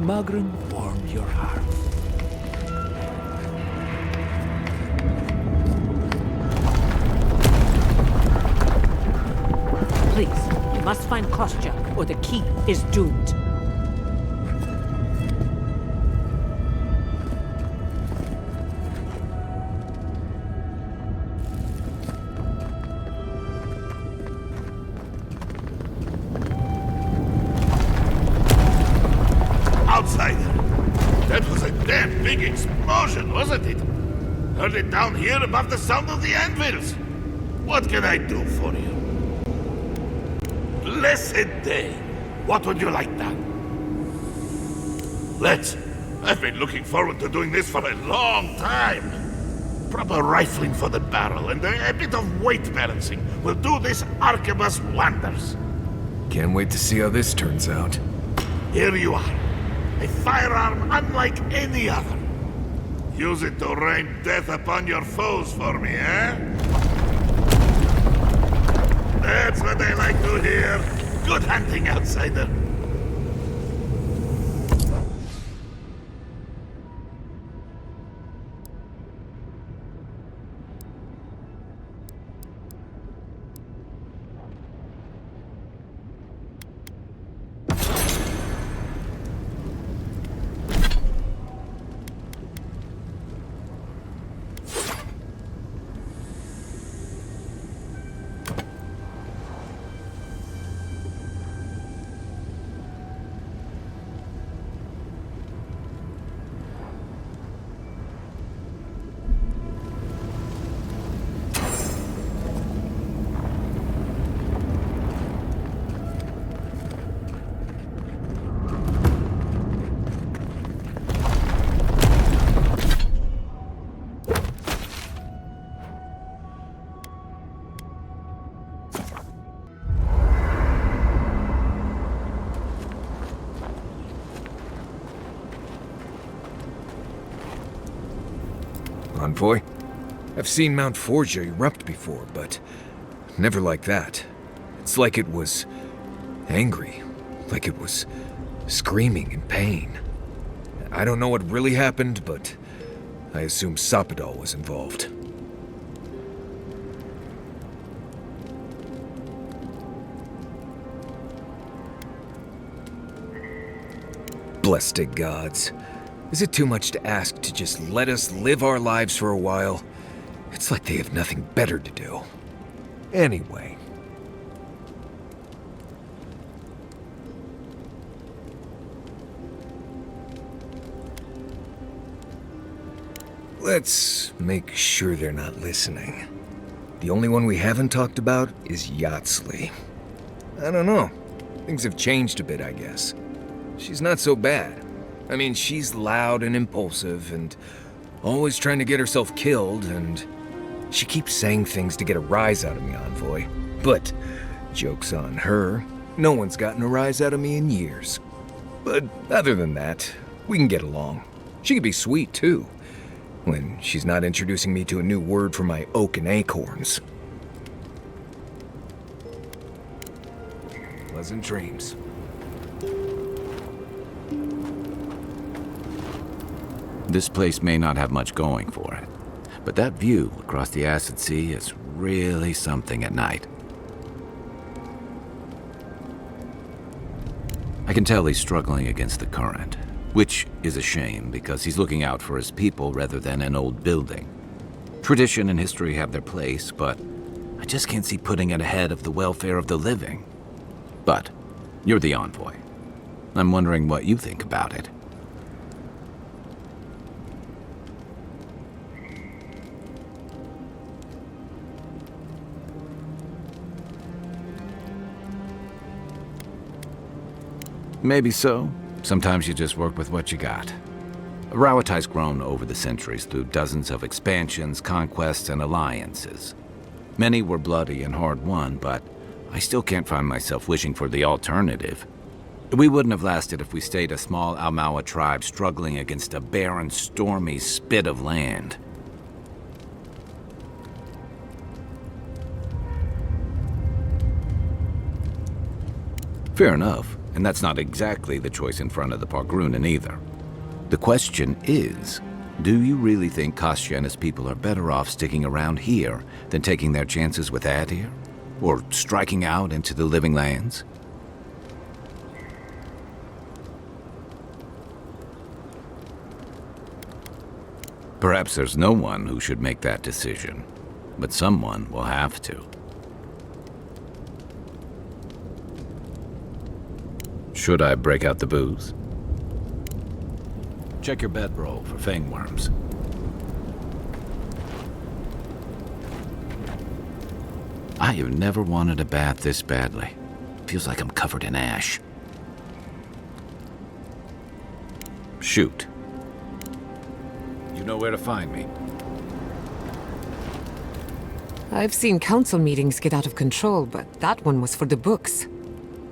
Magran warmed your heart. Please, you must find Kostya, or the keep is doomed. That was a damn big explosion, wasn't it? Heard it down here above the sound of the anvils. What can I do for you? Blessed day. What would you like done? Let's. I've been looking forward to doing this for a long time. Proper rifling for the barrel and a bit of weight balancing will do this Arquebus wonders. Can't wait to see how this turns out. Here you are. A firearm unlike any other. Use it to rain death upon your foes for me, eh? That's what I like to hear. Good hunting, outsider. Envoy? I've seen Mount Forja erupt before, but never like that. It's like it was angry, like it was screaming in pain. I don't know what really happened, but I assume Solace was involved. Blessed gods. Is it too much to ask to just let us live our lives for a while? It's like they have nothing better to do. Anyway. Let's make sure they're not listening. The only one we haven't talked about is Yatsley. I don't know. Things have changed a bit, I guess. She's not so bad. I mean, she's loud and impulsive and always trying to get herself killed, and she keeps saying things to get a rise out of me, Envoy. But, joke's on her, no one's gotten a rise out of me in years. But other than that, we can get along. She can be sweet, too, when she's not introducing me to a new word for my oak and acorns. Pleasant dreams. This place may not have much going for it, but that view across the Acid Sea is really something at night. I can tell he's struggling against the current, which is a shame because he's looking out for his people rather than an old building. Tradition and history have their place, but I just can't see putting it ahead of the welfare of the living. But you're the envoy. I'm wondering what you think about it. Maybe so. Sometimes you just work with what you got. Rawatai's grown over the centuries through dozens of expansions, conquests, and alliances. Many were bloody and hard-won, but I still can't find myself wishing for the alternative. We wouldn't have lasted if we stayed a small Almawa tribe struggling against a barren, stormy spit of land. Fair enough. And that's not exactly the choice in front of the Pargrunen either. The question is, do you really think Kostya and his people are better off sticking around here than taking their chances with Adir? Or striking out into the living lands? Perhaps there's no one who should make that decision, but someone will have to. Should I break out the booze? Check your bedroll for fangworms. I have never wanted a bath this badly. Feels like I'm covered in ash. Shoot. You know where to find me. I've seen council meetings get out of control, but that one was for the books.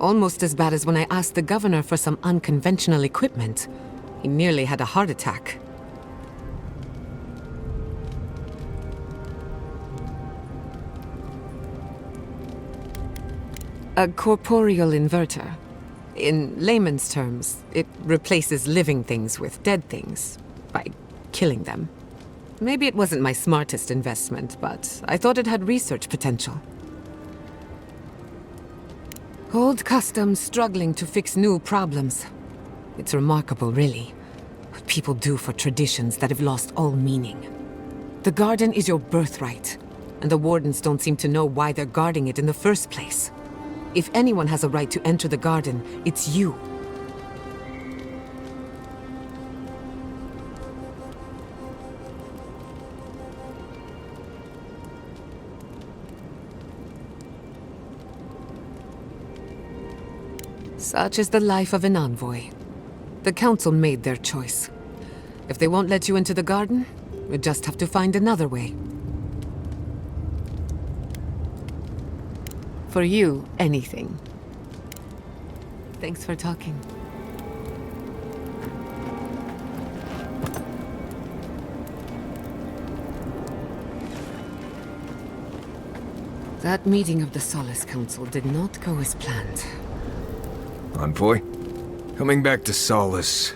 Almost as bad as when I asked the governor for some unconventional equipment. He nearly had a heart attack. A corporeal inverter. In layman's terms, it replaces living things with dead things by killing them. Maybe it wasn't my smartest investment, but I thought it had research potential. Old customs struggling to fix new problems. It's remarkable, really, what people do for traditions that have lost all meaning. The garden is your birthright, and the wardens don't seem to know why they're guarding it in the first place. If anyone has a right to enter the garden, it's you. Such is the life of an envoy. The council made their choice. If they won't let you into the garden, we just have to find another way. For you, anything. Thanks for talking. That meeting of the Solace Council did not go as planned. Envoy, coming back to Solace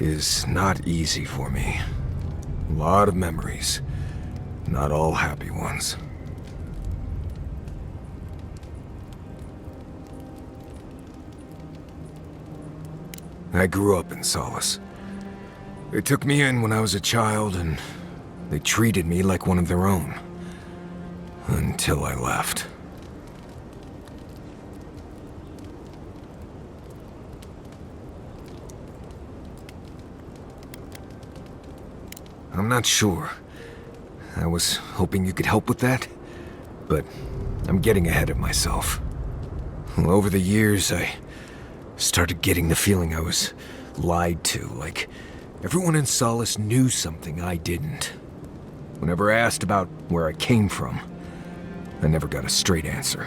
is not easy for me. A lot of memories, not all happy ones. I grew up in Solace. They took me in when I was a child, and they treated me like one of their own. Until I left. I'm not sure. I was hoping you could help with that, but I'm getting ahead of myself. Over the years, I started getting the feeling I was lied to, like everyone in Solace knew something I didn't. Whenever asked about where I came from, I never got a straight answer.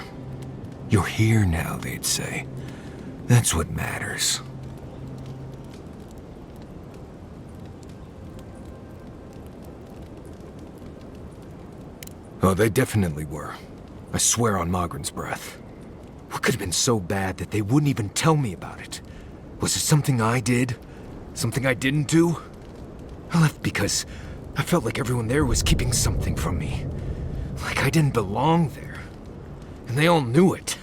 You're here now, they'd say. That's what matters. Oh, they definitely were. I swear on Magrin's breath. What could have been so bad that they wouldn't even tell me about it? Was it something I did? Something I didn't do? I left because I felt like everyone there was keeping something from me. Like I didn't belong there. And they all knew it.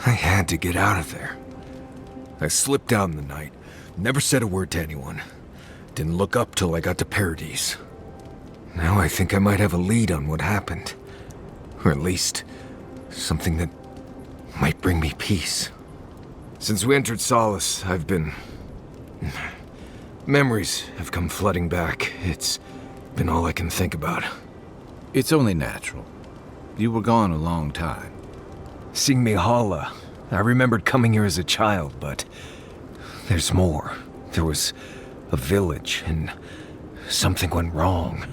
I had to get out of there. I slipped out in the night, never said a word to anyone. Didn't look up till I got to Paradise. Now I think I might have a lead on what happened. Or at least, something that might bring me peace. Since we entered Solace, I've been... Memories have come flooding back. It's been all I can think about. It's only natural. You were gone a long time. Seeing Mihala, I remembered coming here as a child, but there's more. There was a village, and something went wrong.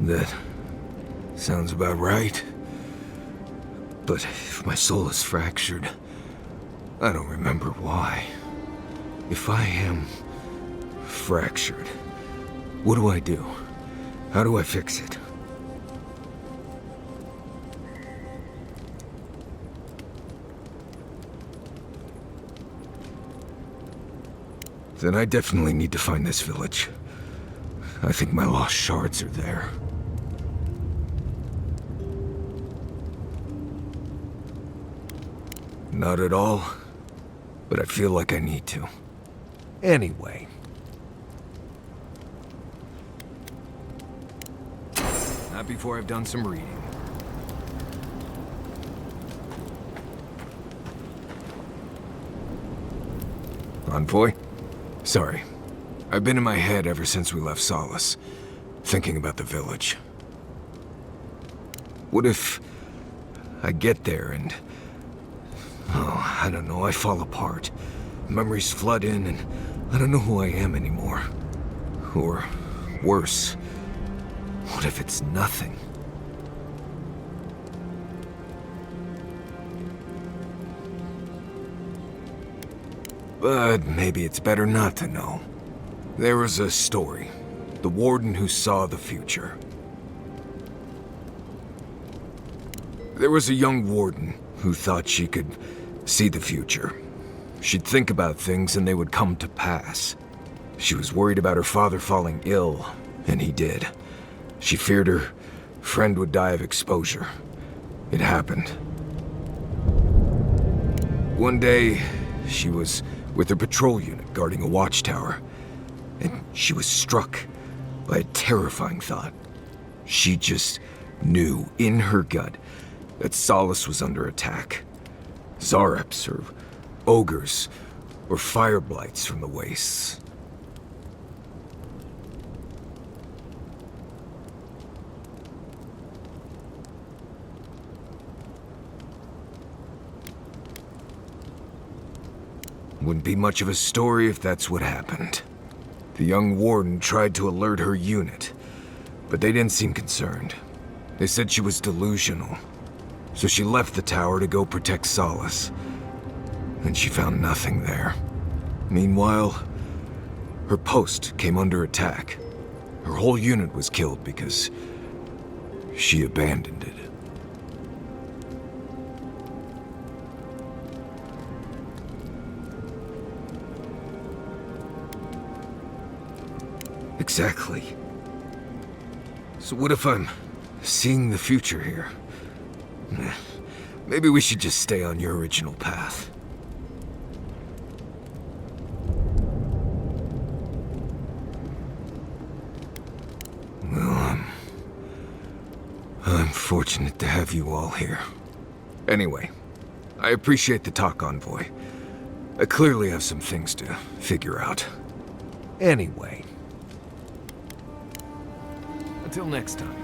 That sounds about right. But if my soul is fractured, I don't remember why. If I am fractured, what do I do? How do I fix it? Then I definitely need to find this village. I think my lost shards are there. Not at all, but I feel like I need to. Anyway. Not before I've done some reading. Envoy? Sorry. I've been in my head ever since we left Solace, thinking about the village. What if I get there and... oh, I don't know, I fall apart. Memories flood in and I don't know who I am anymore. Or worse, what if it's nothing? But maybe it's better not to know. There was a story. The warden who saw the future. There was a young warden who thought she could see the future. She'd think about things and they would come to pass. She was worried about her father falling ill, and he did. She feared her friend would die of exposure. It happened. One day, she was with her patrol unit guarding a watchtower, and she was struck by a terrifying thought. She just knew in her gut that Solace was under attack. Zareps, or ogres, or fire blights from the wastes. Wouldn't be much of a story if that's what happened. The young warden tried to alert her unit, but they didn't seem concerned. They said she was delusional, so she left the tower to go protect Solace. And she found nothing there. Meanwhile, her post came under attack. Her whole unit was killed because she abandoned it. Exactly. So what if I'm seeing the future here? Maybe we should just stay on your original path. Well, I'm fortunate to have you all here. Anyway, I appreciate the talk, Envoy. I clearly have some things to figure out. Anyway. Until next time.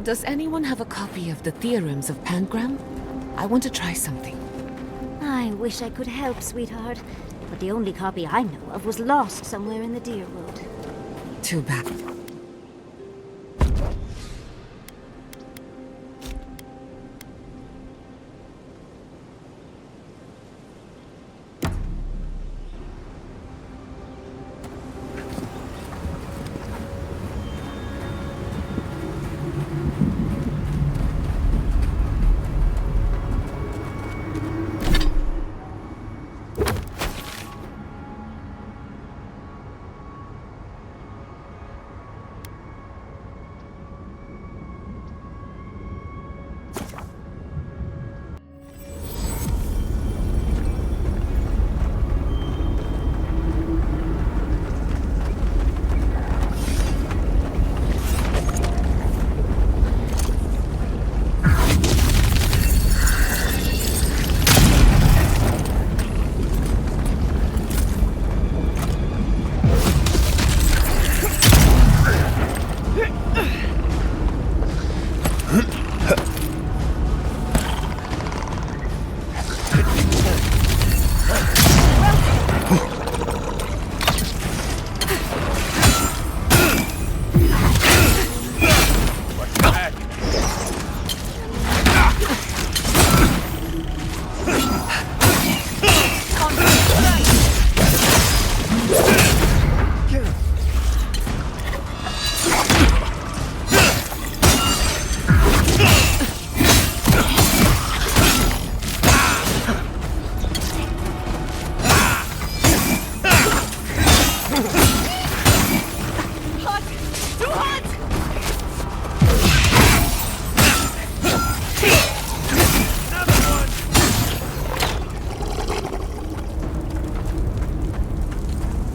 Does anyone have a copy of the Theorems of Pangram? I want to try something. I wish I could help, sweetheart. But the only copy I know of was lost somewhere in the Deerwood. Too bad.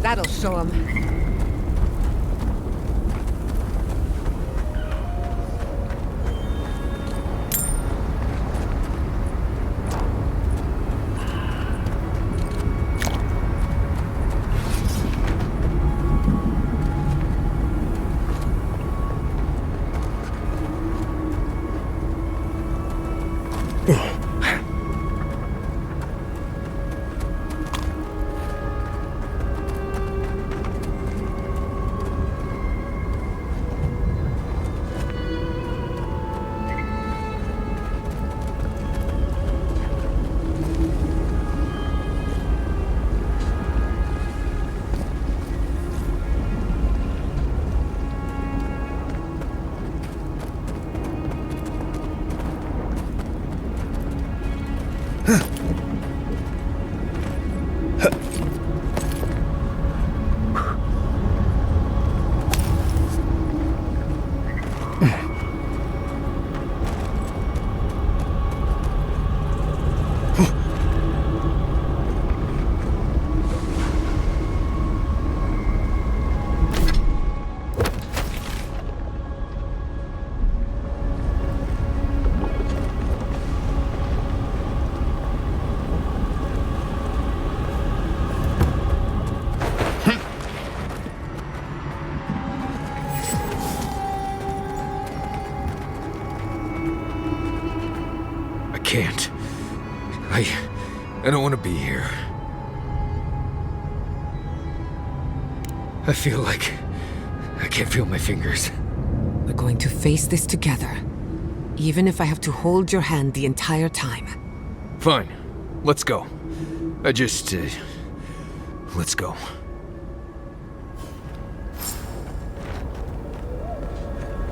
That'll show him. Can't. I don't want to be here. I feel like I can't feel my fingers. We're going to face this together. Even if I have to hold your hand the entire time. Fine. Let's go. Let's go.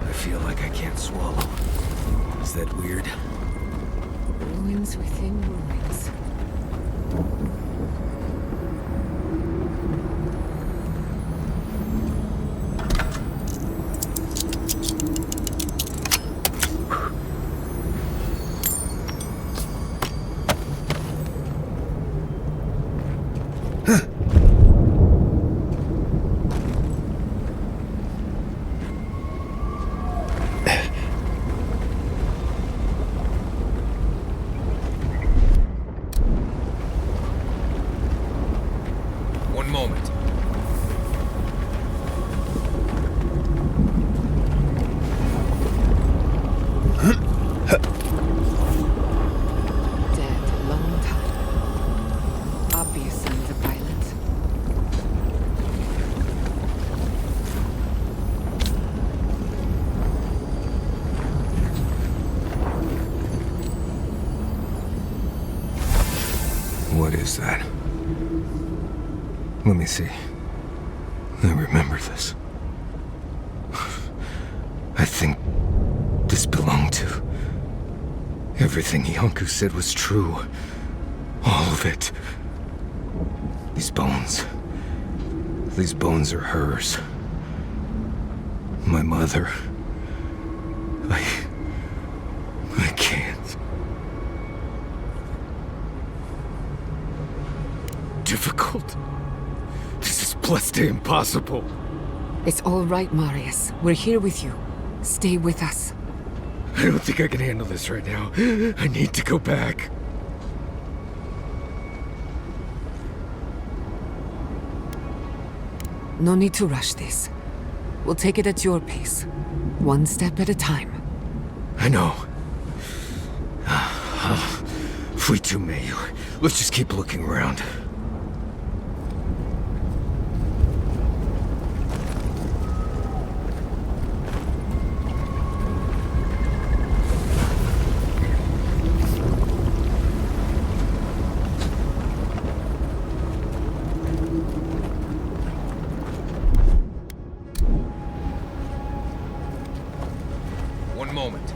I feel like I can't swallow. Is that weird? Ruins within ruins. What is that? Let me see. I remember this. I think this belonged to... Everything Iancu said was true. All of it. These bones are hers. My mother. I can't. Difficult. This is blessed impossible. It's all right, Marius. We're here with you. Stay with us. I don't think I can handle this right now. I need to go back. No need to rush this. We'll take it at your pace. One step at a time. I know. If we two may, let's just keep looking around. One moment.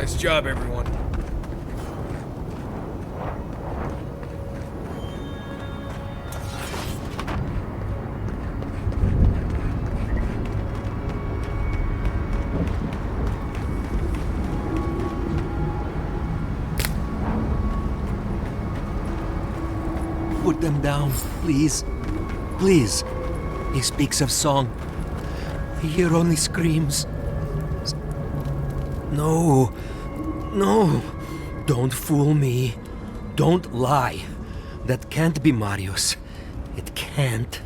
Nice job, everyone. Put them down, please. Please. He speaks of song. I hear only screams. No. No. Don't fool me. Don't lie. That can't be Marius. It can't.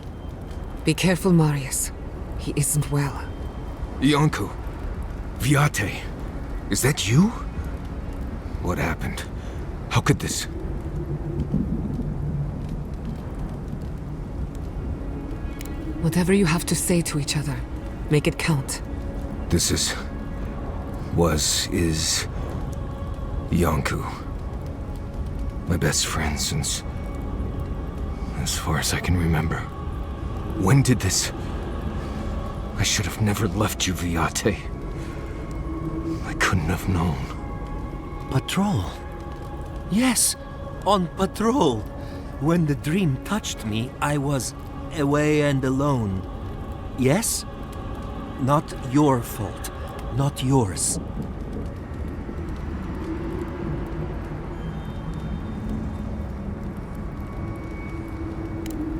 Be careful, Marius. He isn't well. Iancu. Viate. Is that you? What happened? How could this... Whatever you have to say to each other, make it count. This is... is... Iancu. My best friend since... as far as I can remember. When did this... I should have never left you, Viate. I couldn't have known. Patrol. Yes, on patrol. When the dream touched me, I was away and alone. Yes? Not your fault. Not yours.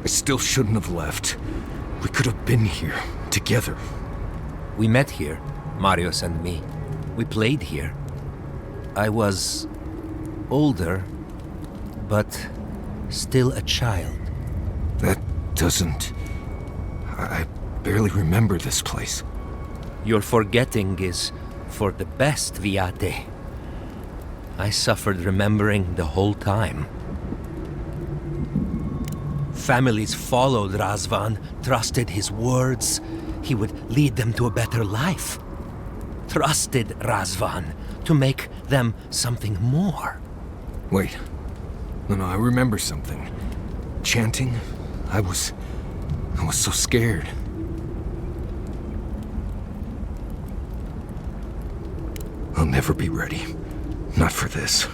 I still shouldn't have left. We could have been here, together. We met here, Marius and me. We played here. I was older, but still a child. That doesn't... I barely remember this place. Your forgetting is for the best, Viate. I suffered remembering the whole time. Families followed Razvan, trusted his words. He would lead them to a better life. Trusted Razvan to make them something more. Wait. No, I remember something. Chanting? I was so scared. never be ready. Not for this.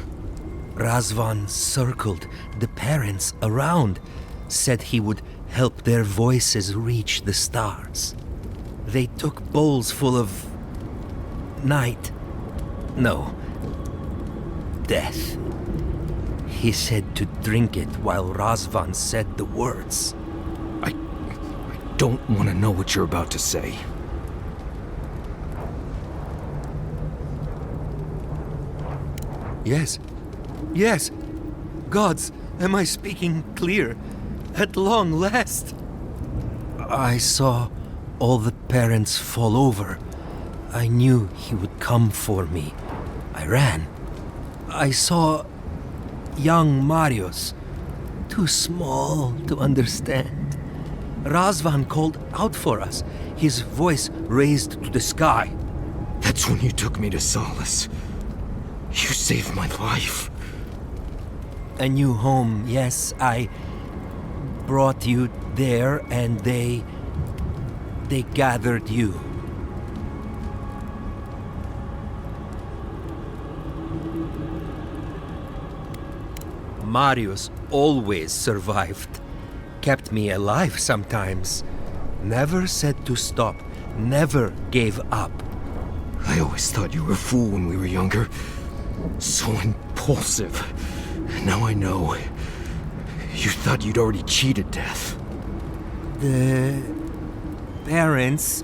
Razvan circled the parents around, said he would help their voices reach the stars. They took bowls full of... night. No. Death. He said to drink it while Razvan said the words. I don't want to know what you're about to say. Yes. Yes. Gods, am I speaking clear? At long last. I saw all the parents fall over. I knew he would come for me. I ran. I saw young Marius, too small to understand. Razvan called out for us, his voice raised to the sky. That's when you took me to Solace. You saved my life. A new home, yes, I brought you there and they gathered you. Marius always survived. Kept me alive sometimes. Never said to stop. Never gave up. I always thought you were a fool when we were younger. So impulsive. Now I know. You thought you'd already cheated death. The parents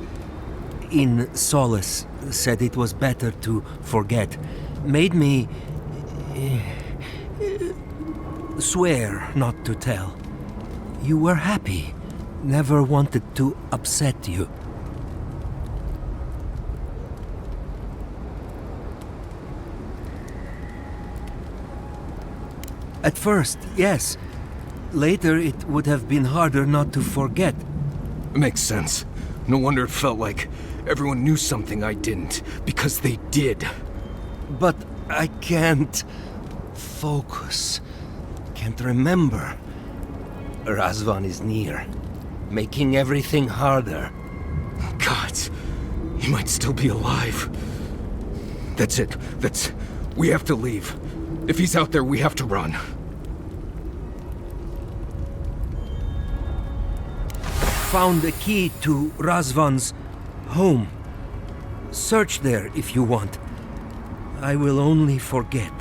in Solace said it was better to forget. Made me swear not to tell. You were happy. Never wanted to upset you. At first, yes. Later, it would have been harder not to forget. Makes sense. No wonder it felt like everyone knew something I didn't, because they did. But I can't focus. Can't remember. Razvan is near, making everything harder. God, he might still be alive. That's it. We have to leave. If he's out there, we have to run. Found the key to Razvan's home. Search there if you want. I will only forget.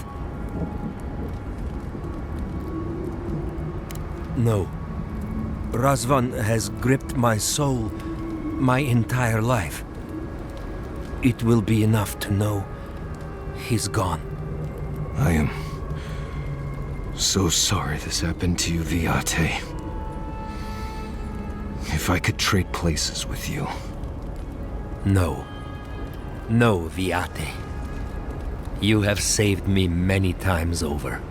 No. Razvan has gripped my soul my entire life. It will be enough to know he's gone. I am so sorry this happened to you, Viate. If I could trade places with you. No. No, Viate. You have saved me many times over.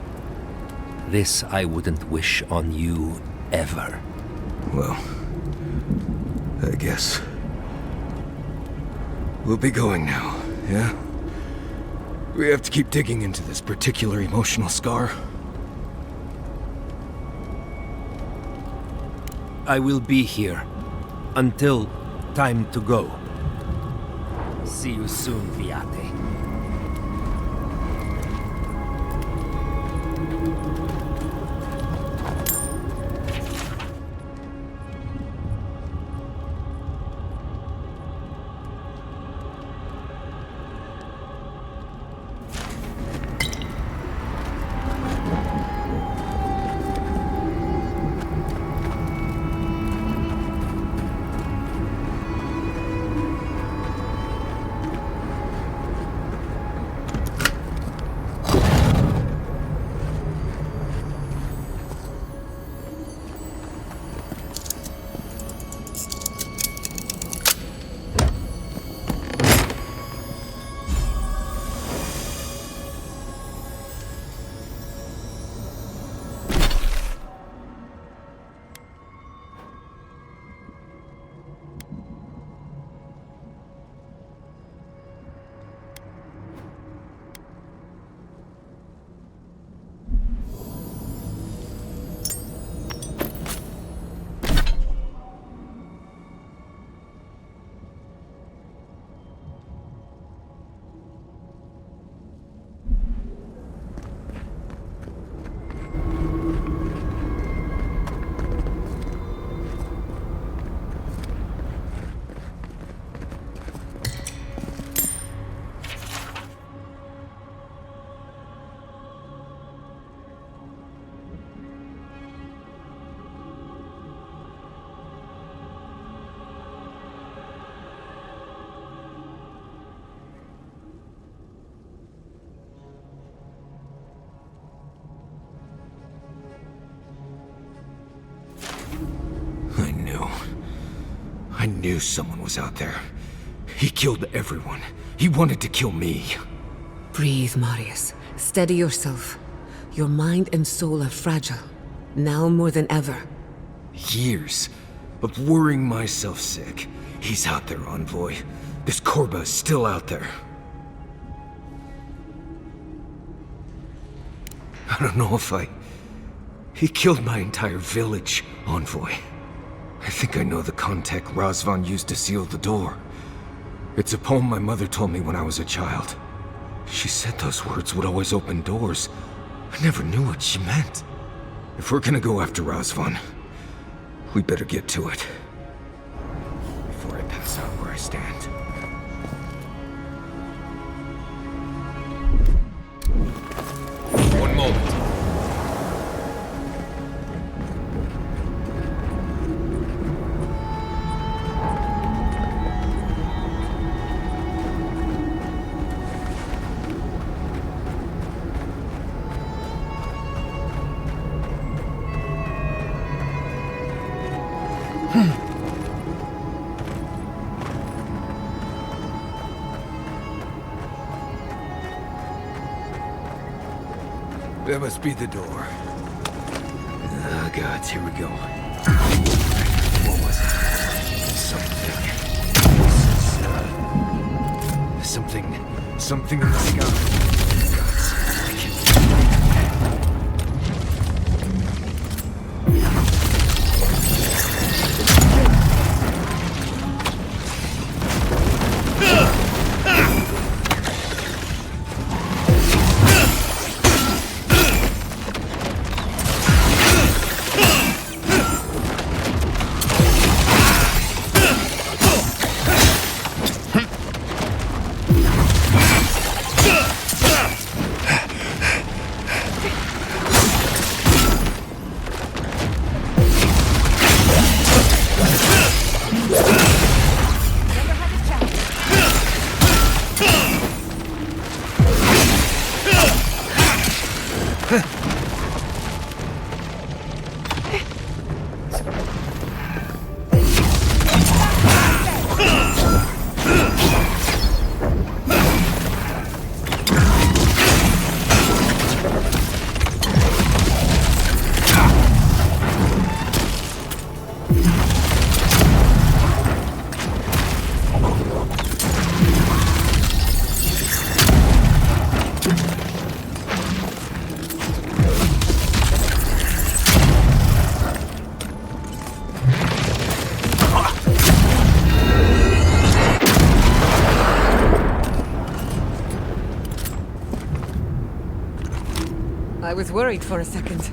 This I wouldn't wish on you ever. Well, I guess we'll be going now, yeah? We have to keep digging into this particular emotional scar. I will be here until time to go. See you soon, Viate. I knew someone was out there. He killed everyone. He wanted to kill me. Breathe, Marius. Steady yourself. Your mind and soul are fragile. Now more than ever. Years of worrying myself sick. He's out there, Envoy. This Korba is still out there. I don't know if He killed my entire village, Envoy. I think I know the contact Razvan used to seal the door. It's a poem my mother told me when I was a child. She said those words would always open doors. I never knew what she meant. If we're gonna go after Razvan, we better get to it. Before I pass out where I stand. One moment. That must be the door. Oh, gods, here we go. What was it? Something in the sky. Gods, I can't... I was worried for a second.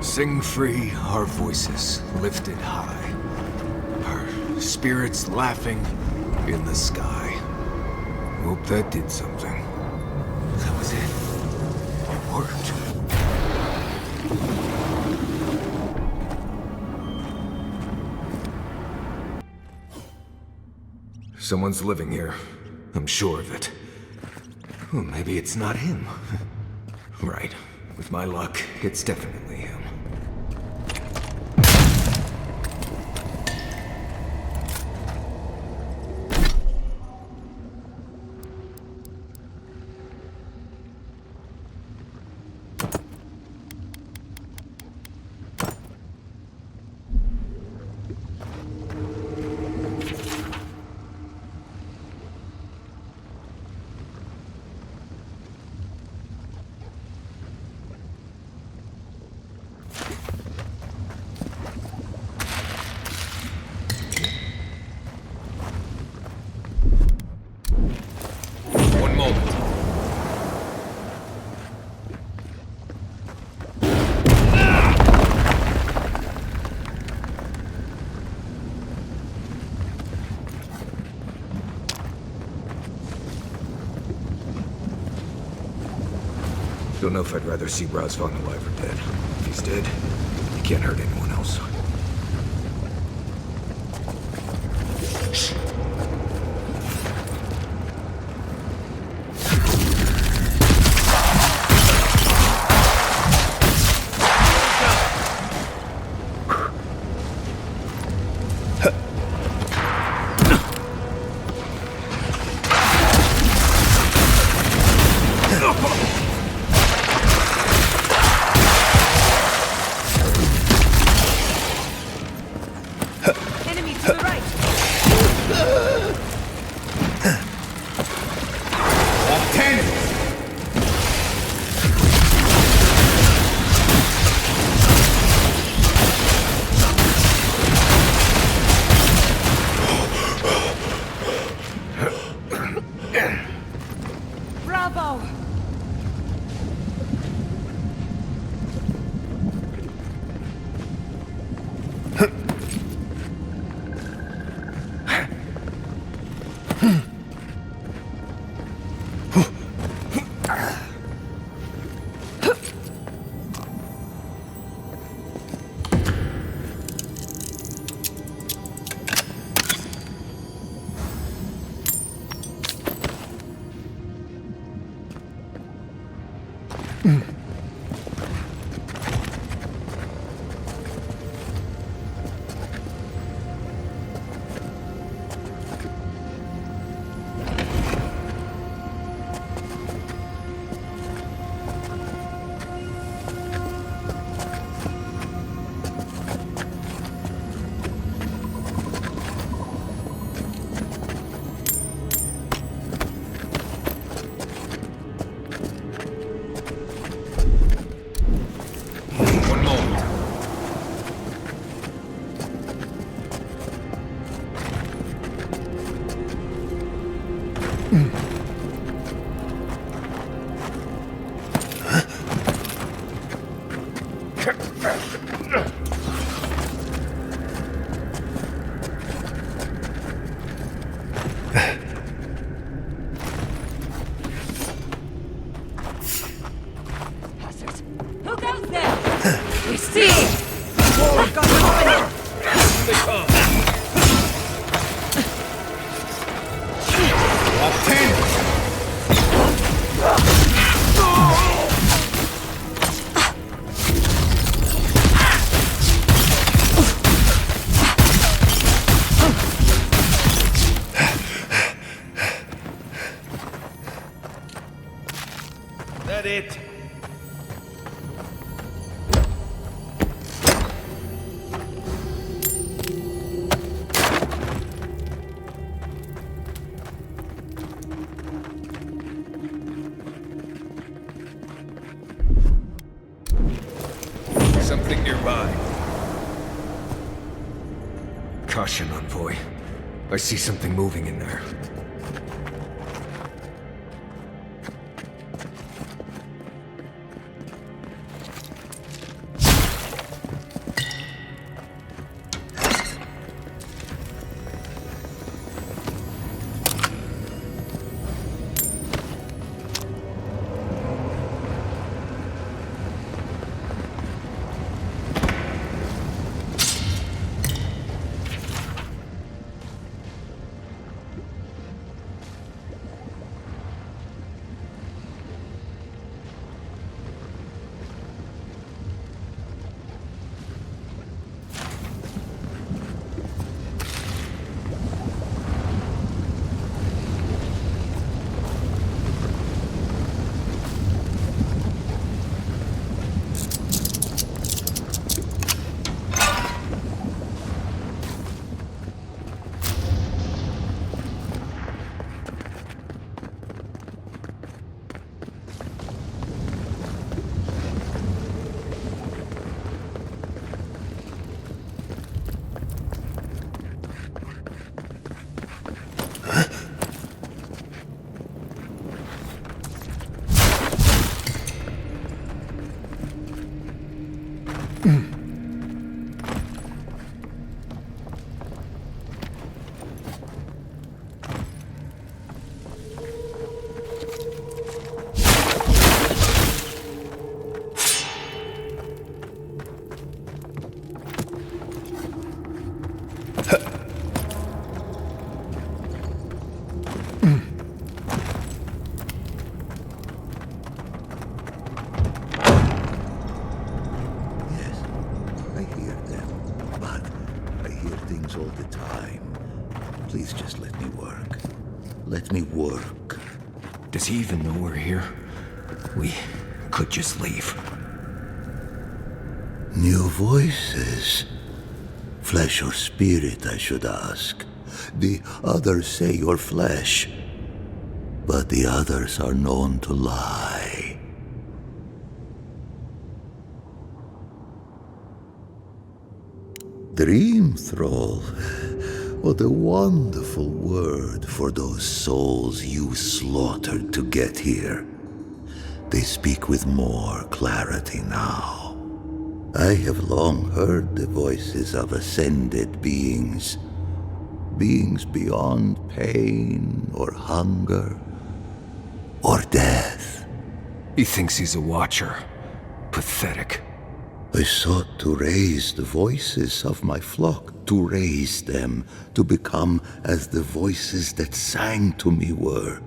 Sing free, our voices lifted high. Our spirits laughing in the sky. Hope that did something. That was it. It worked. Someone's living here. I'm sure of it. Well, maybe it's not him. Right. With my luck, it's definitely him. Don't know if I'd rather see Razvan alive or dead. If he's dead, he can't hurt anyone else. Something nearby. Caution, Envoy. I see something moving in there. words all the time. Please just let me work. Let me work. Does he even know we're here? We could just leave. New voices. Flesh or spirit, I should ask. The others say you're flesh, but the others are known to lie. Dream thrall. What a wonderful word for those souls you slaughtered to get here. They speak with more clarity now. I have long heard the voices of ascended beings. Beings beyond pain or hunger or death. He thinks he's a watcher. Pathetic. I sought to raise the voices of my flock, to raise them, to become as the voices that sang to me were.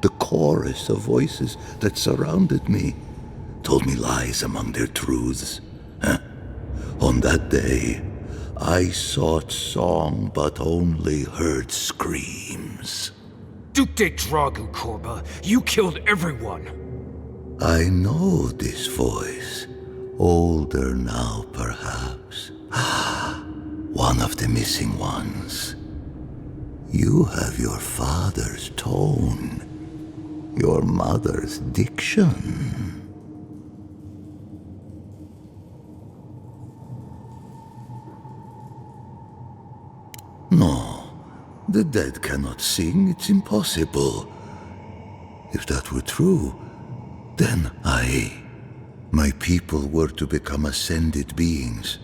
The chorus of voices that surrounded me, told me lies among their truths. On that day, I sought song but only heard screams. Duke de Dragu, Korba. You killed everyone. I know this voice. Older now, perhaps. One of the missing ones. You have your father's tone. Your mother's diction. No, the dead cannot sing. It's impossible. If that were true, then my people were to become ascended beings,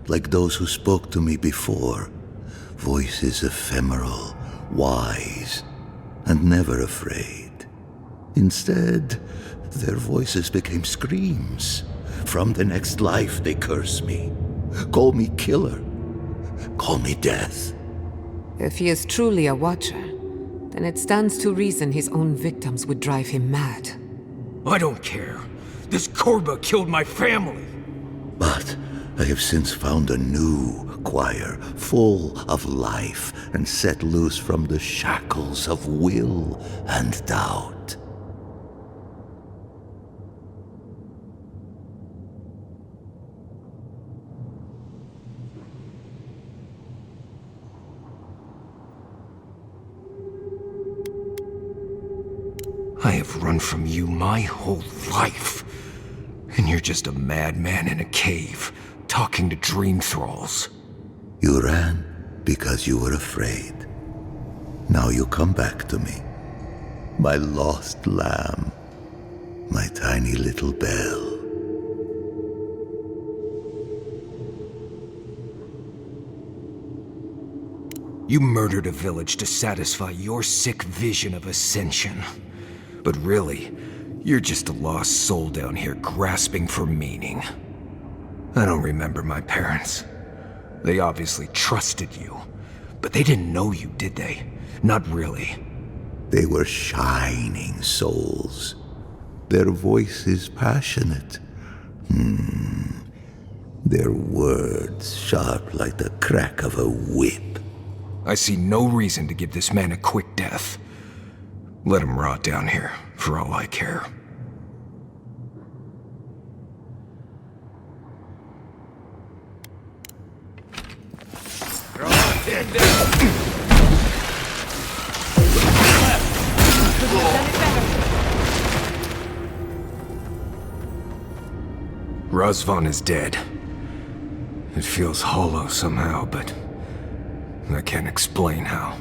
like those who spoke to me before. Voices ephemeral, wise, and never afraid. Instead, their voices became screams. From the next life they curse me. Call me killer. Call me death. If he is truly a watcher, then it stands to reason his own victims would drive him mad. I don't care. This Korba killed my family. But I have since found a new choir, full of life, and set loose from the shackles of will and doubt. I have run from you my whole life. And you're just a madman in a cave, talking to dream thralls. You ran because you were afraid. Now you come back to me. My lost lamb. My tiny little bell. You murdered a village to satisfy your sick vision of ascension. But really, you're just a lost soul down here grasping for meaning. I don't remember my parents. They obviously trusted you. But they didn't know you, did they? Not really. They were shining souls. Their voices passionate. Their words sharp like the crack of a whip. I see no reason to give this man a quick death. Let him rot down here, for all I care. Razvan is dead. It feels hollow somehow, but I can't explain how.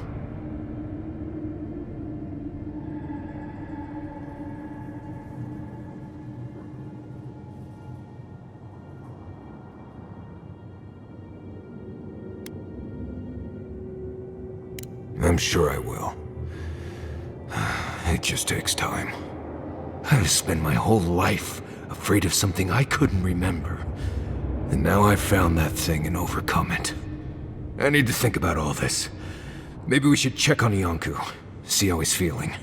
I'm sure I will. It just takes time. I've spent my whole life afraid of something I couldn't remember. And now I've found that thing and overcome it. I need to think about all this. Maybe we should check on Iancu, see how he's feeling.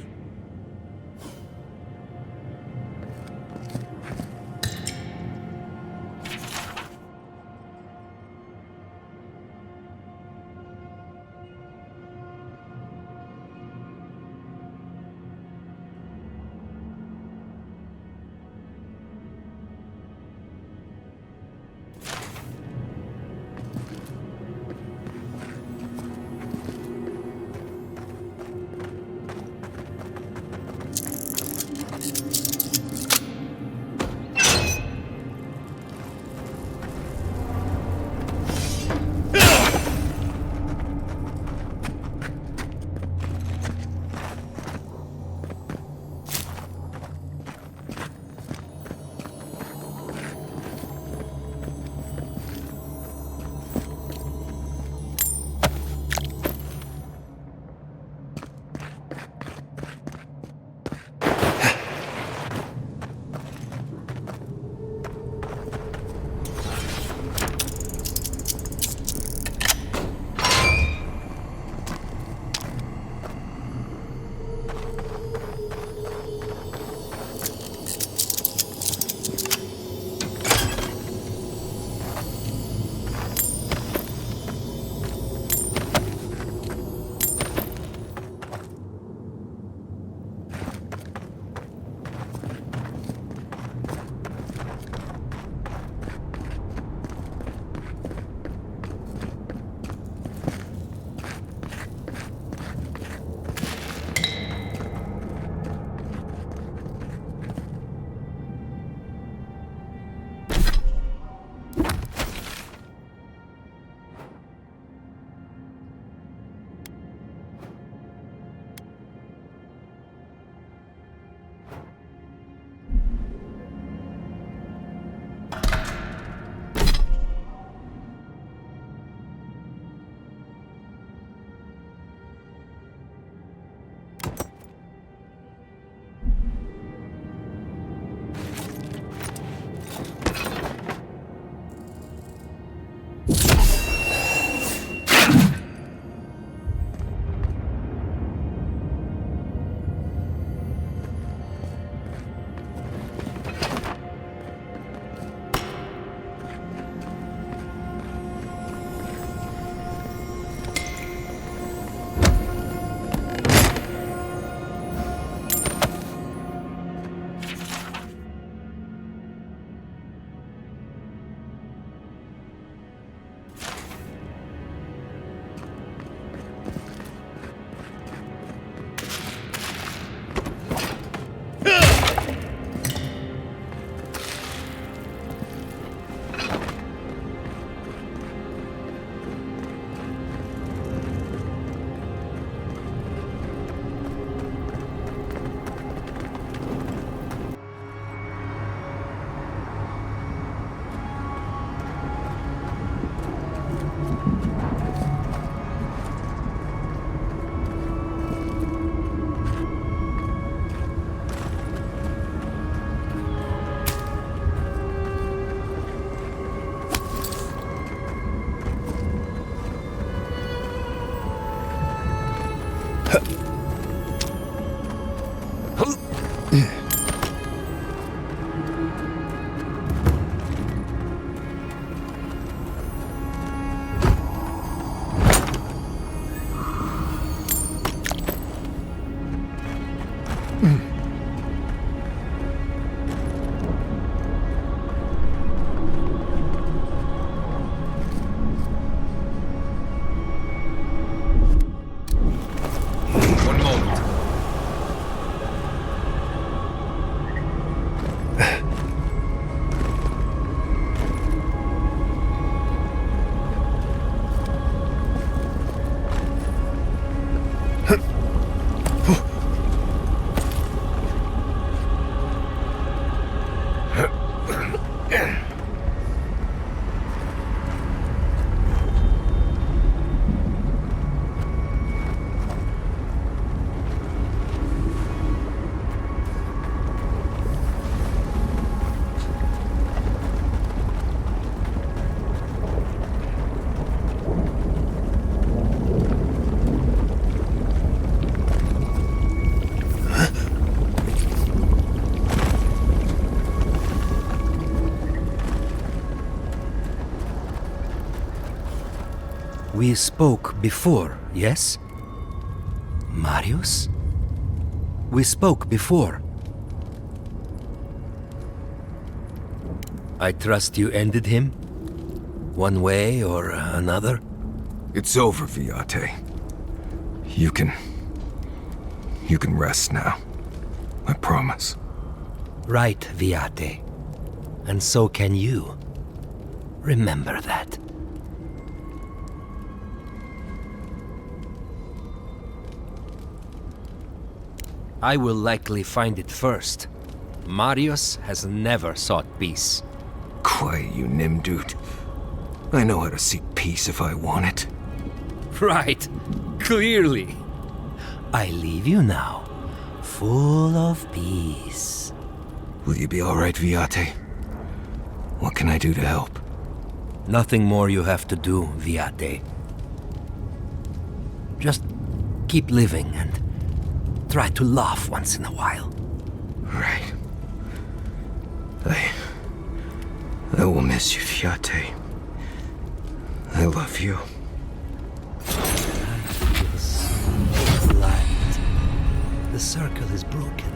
We spoke before, yes? Marius? We spoke before. I trust you ended him? One way or another? It's over, Viate. You can rest now. I promise. Right, Viate. And so can you. Remember that. I will likely find it first. Marius has never sought peace. Quiet, you Nimdude. I know how to seek peace if I want it. Right. Clearly. I leave you now, full of peace. Will you be alright, Viate? What can I do to help? Nothing more you have to do, Viate. Just keep living and try to laugh once in a while. Right. I will miss you, Viate. I love you. Light. The circle is broken.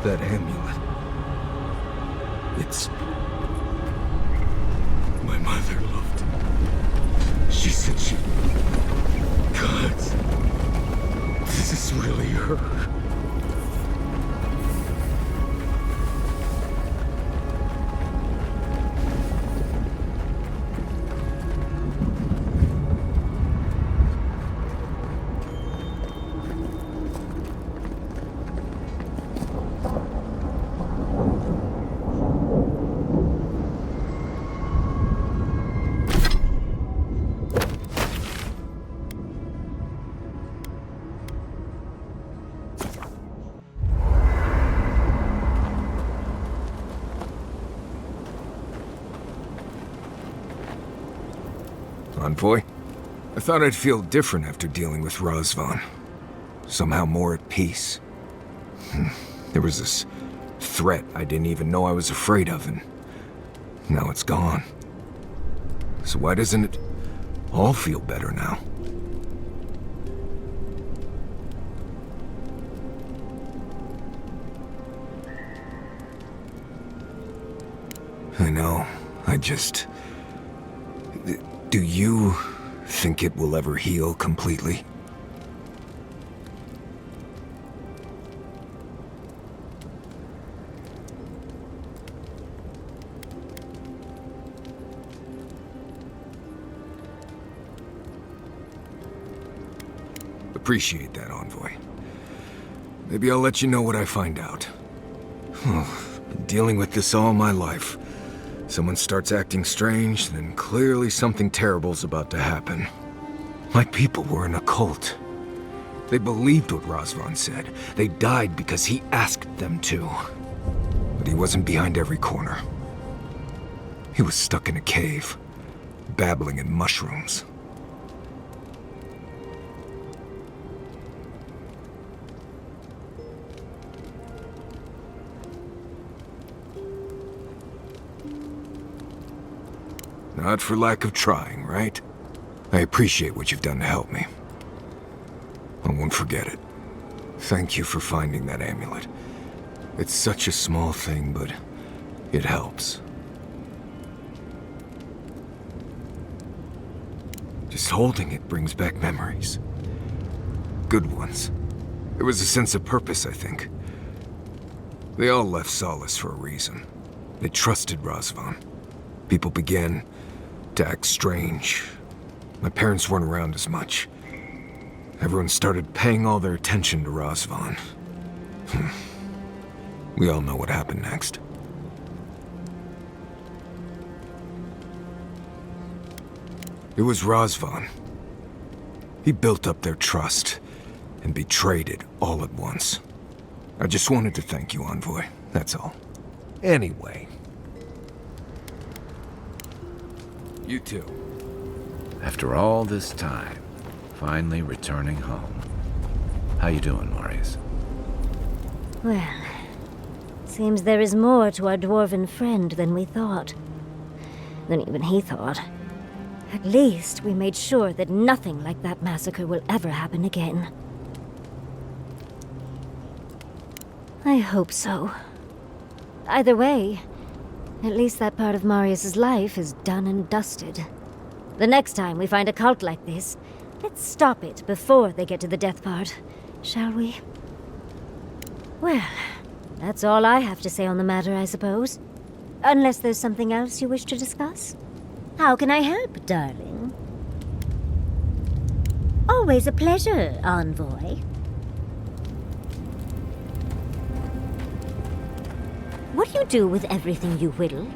That amulet. It's... My mother loved it. She said she... God... This is really her. Envoy? I thought I'd feel different after dealing with Razvan. Somehow more at peace. There was this threat I didn't even know I was afraid of, and now it's gone. So why doesn't it all feel better now? I know, I just... Do you think it will ever heal completely? Appreciate that, Envoy. Maybe I'll let you know what I find out. Been dealing with this all my life. Someone starts acting strange, then clearly something terrible's about to happen. My people were in a cult. They believed what Razvan said. They died because he asked them to. But he wasn't behind every corner. He was stuck in a cave, babbling in mushrooms. Not for lack of trying, right? I appreciate what you've done to help me. I won't forget it. Thank you for finding that amulet. It's such a small thing, but it helps. Just holding it brings back memories. Good ones. There was a sense of purpose, I think. They all left Solace for a reason. They trusted Razvan. People began to act strange. My parents weren't around as much. Everyone started paying all their attention to Razvan. We all know what happened next. It was Razvan. He built up their trust and betrayed it all at once. I just wanted to thank you, Envoy. That's all. Anyway, You too. After all this time, finally returning home. How you doing, Marius? Well, seems there is more to our dwarven friend than we thought. Than even he thought. At least we made sure that nothing like that massacre will ever happen again. I hope so. Either way, at least that part of Marius's life is done and dusted. The next time we find a cult like this, let's stop it before they get to the death part, shall we? Well, that's all I have to say on the matter, I suppose. Unless there's something else you wish to discuss? How can I help, darling? Always a pleasure, envoy. What do you do with everything you whittle?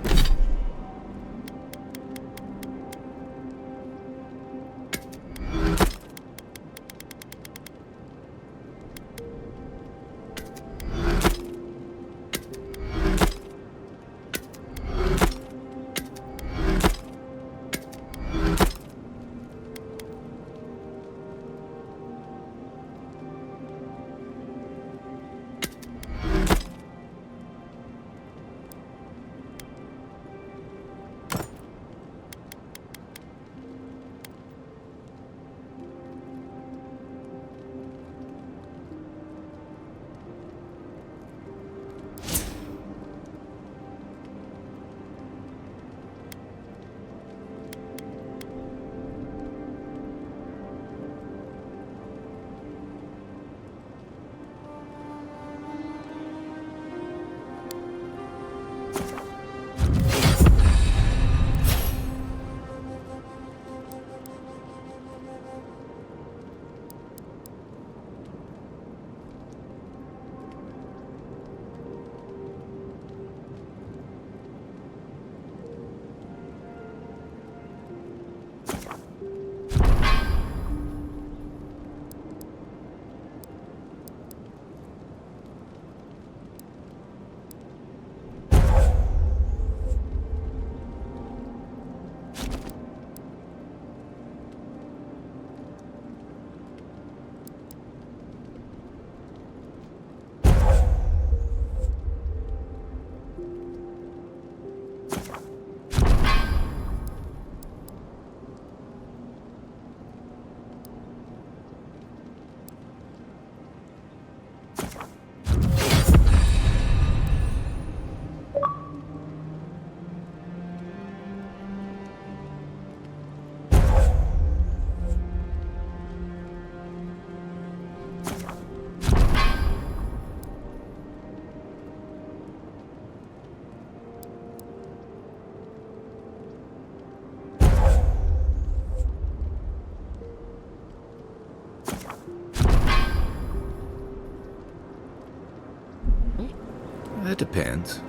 It depends.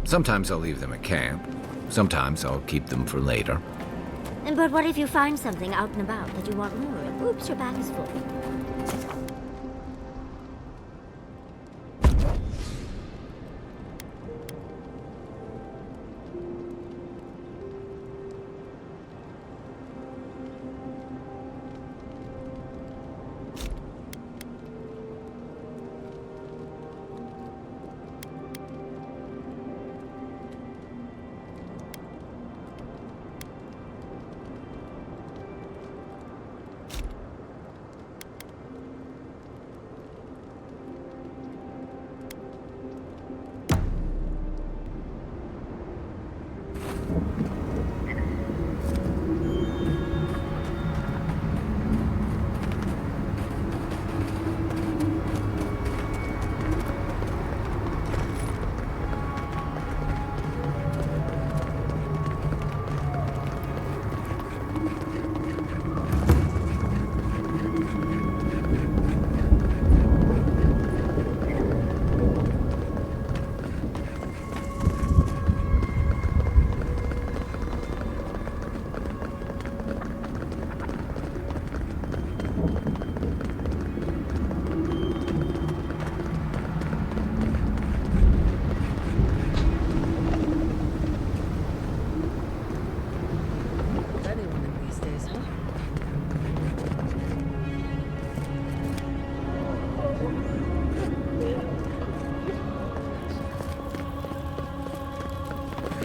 Sometimes I'll leave them at camp. Sometimes I'll keep them for later. But what if you find something out and about that you want more of? Oops, your back is full.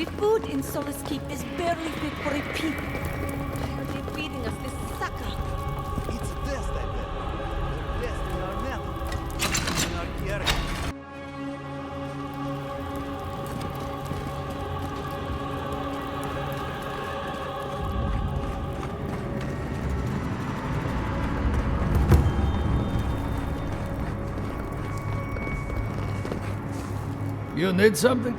The food in Solace Keep is barely fit for a people. Why are they feeding us this sucker? It's a test, I bet. They're testing our metal. In our area. You need something?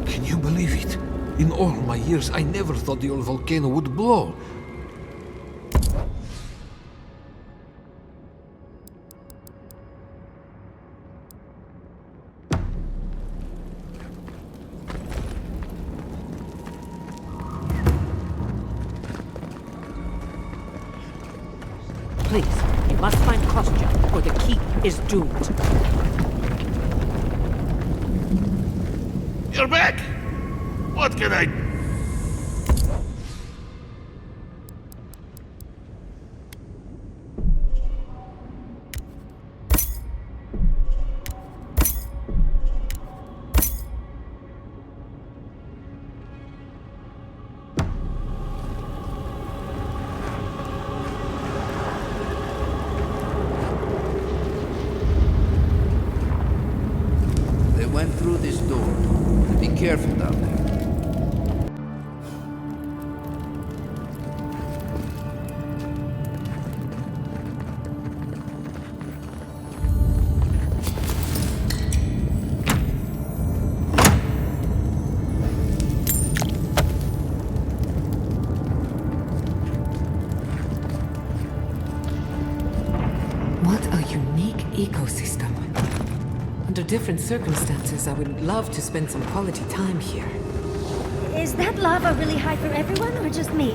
Can you believe it? In all my years, I never thought the old volcano would blow. Please, you must find Kostya, or the keep is doomed. You're back! What can I... They went through this door. Be careful down there. What a unique ecosystem. Under different circumstances, I would love to spend some quality time here. Is that lava really high for everyone, or just me?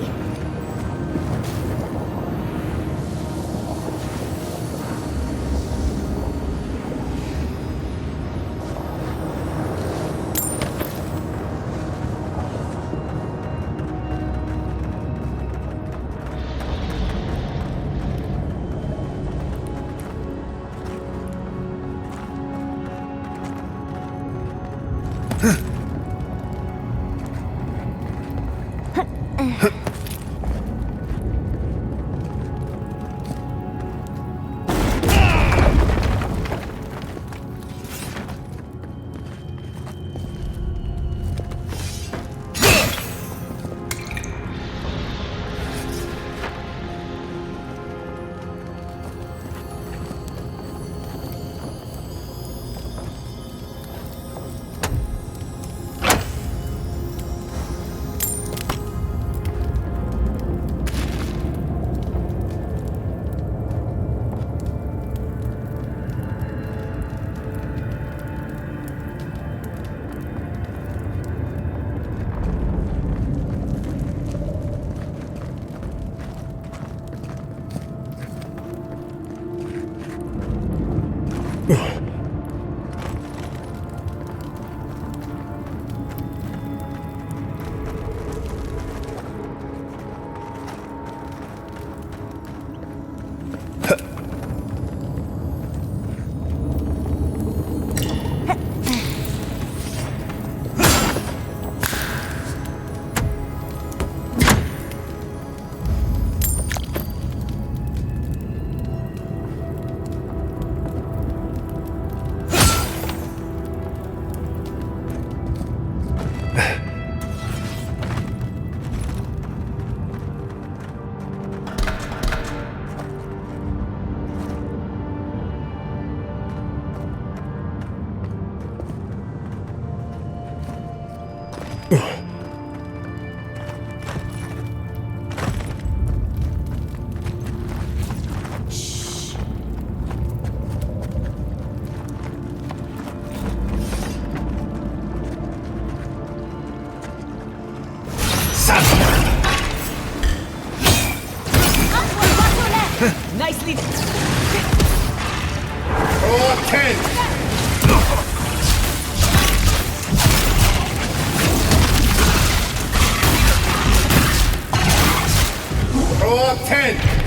Nicely. Oh, 10! Oh, 10!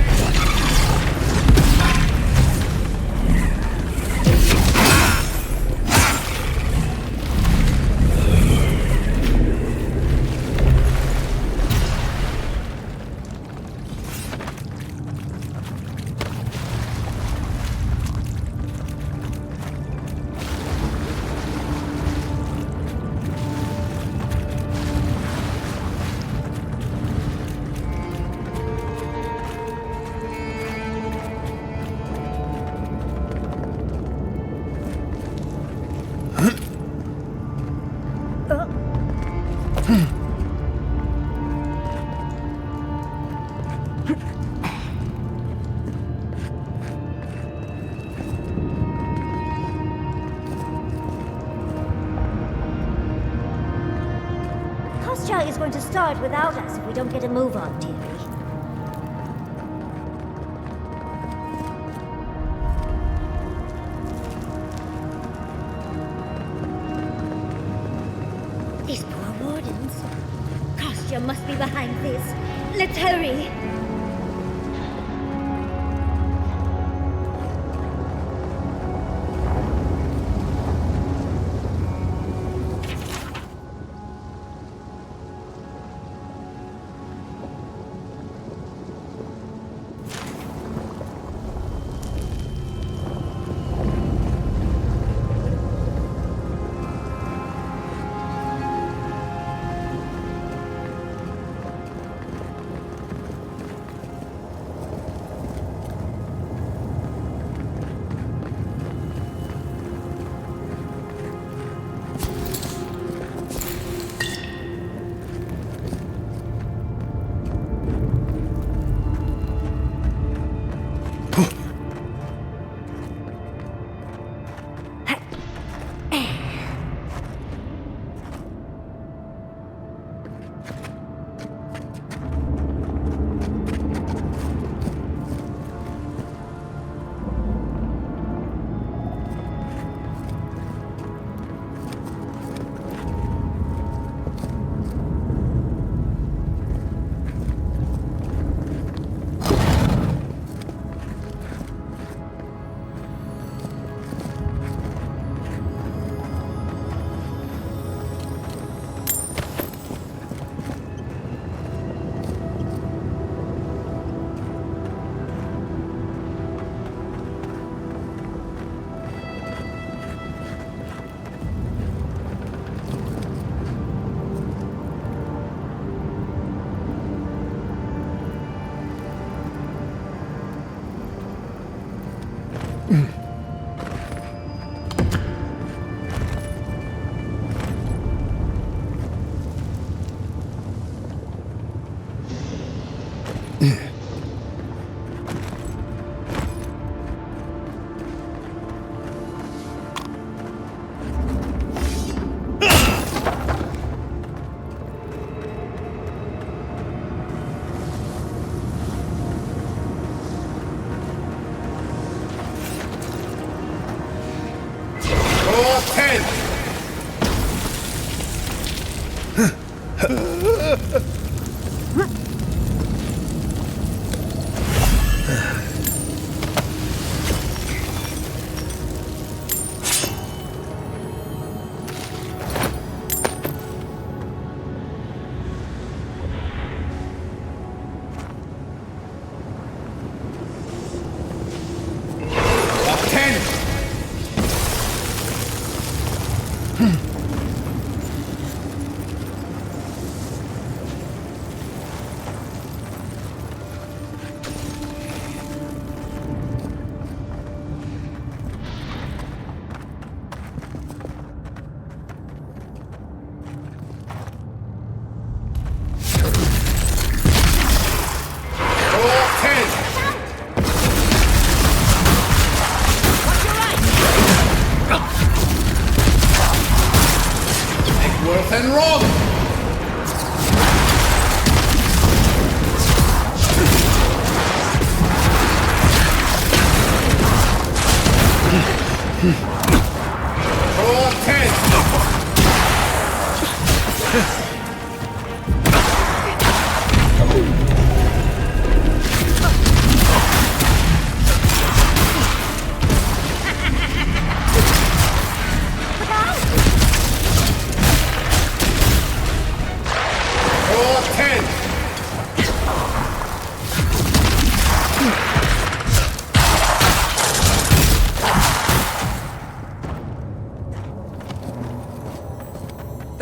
Kostya is going to start without us if we don't get a move on, dearie. These poor wardens. Kostya must be behind this. Let's hurry!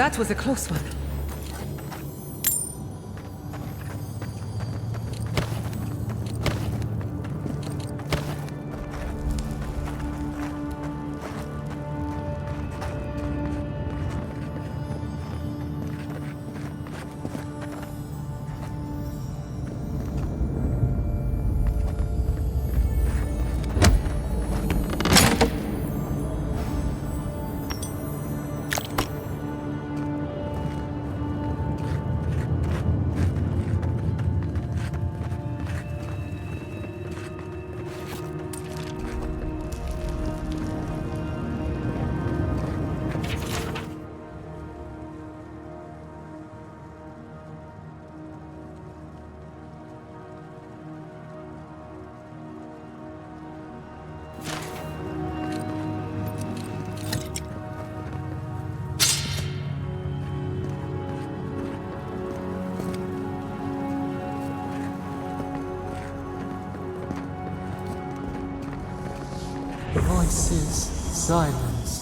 That was a close one. Voices silenced.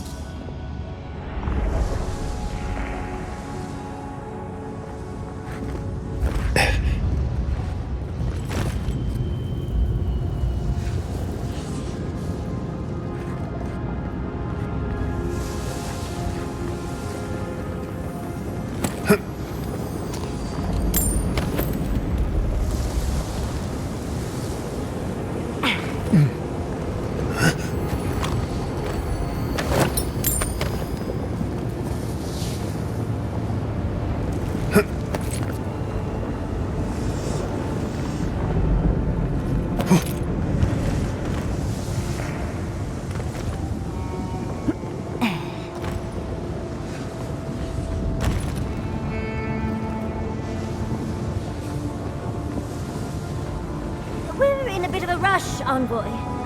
Envoy.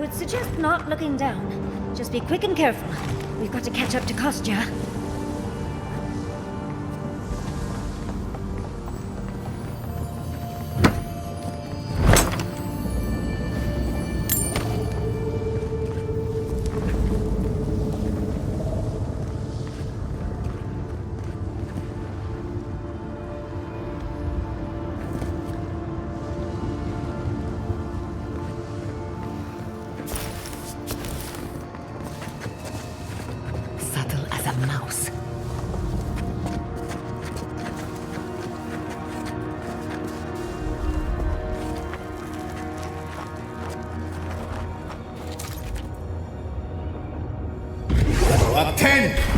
would suggest not looking down. Just be quick and careful. We've got to catch up to Kostya. Up 10!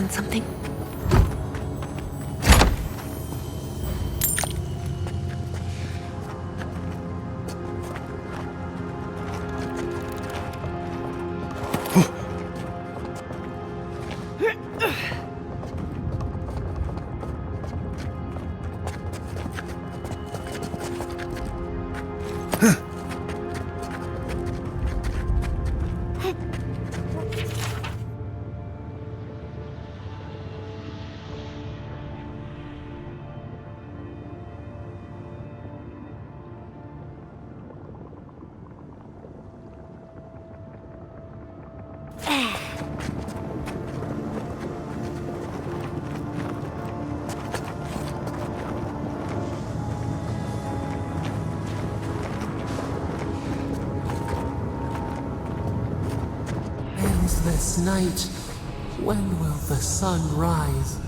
done something? This night, when will the sun rise?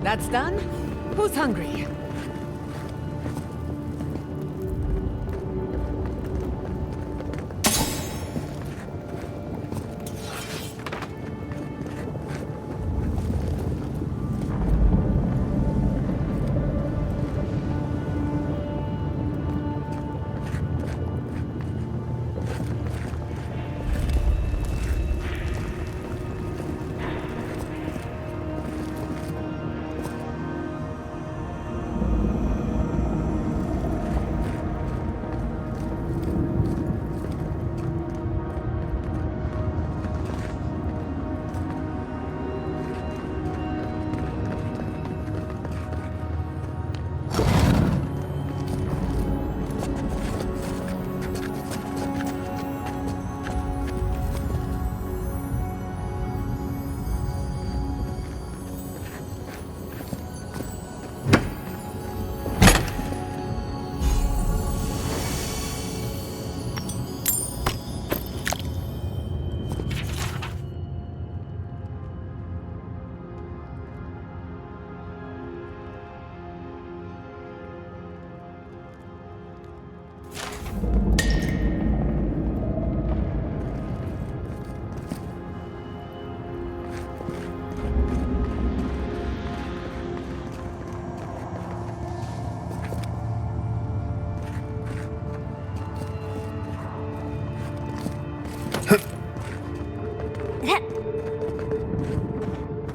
That's done? Who's hungry?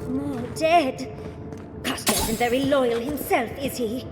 More dead. Kostya isn't very loyal himself, is he?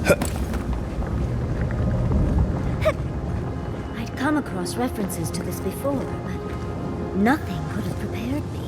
I'd come across references to this before, but nothing could have prepared me.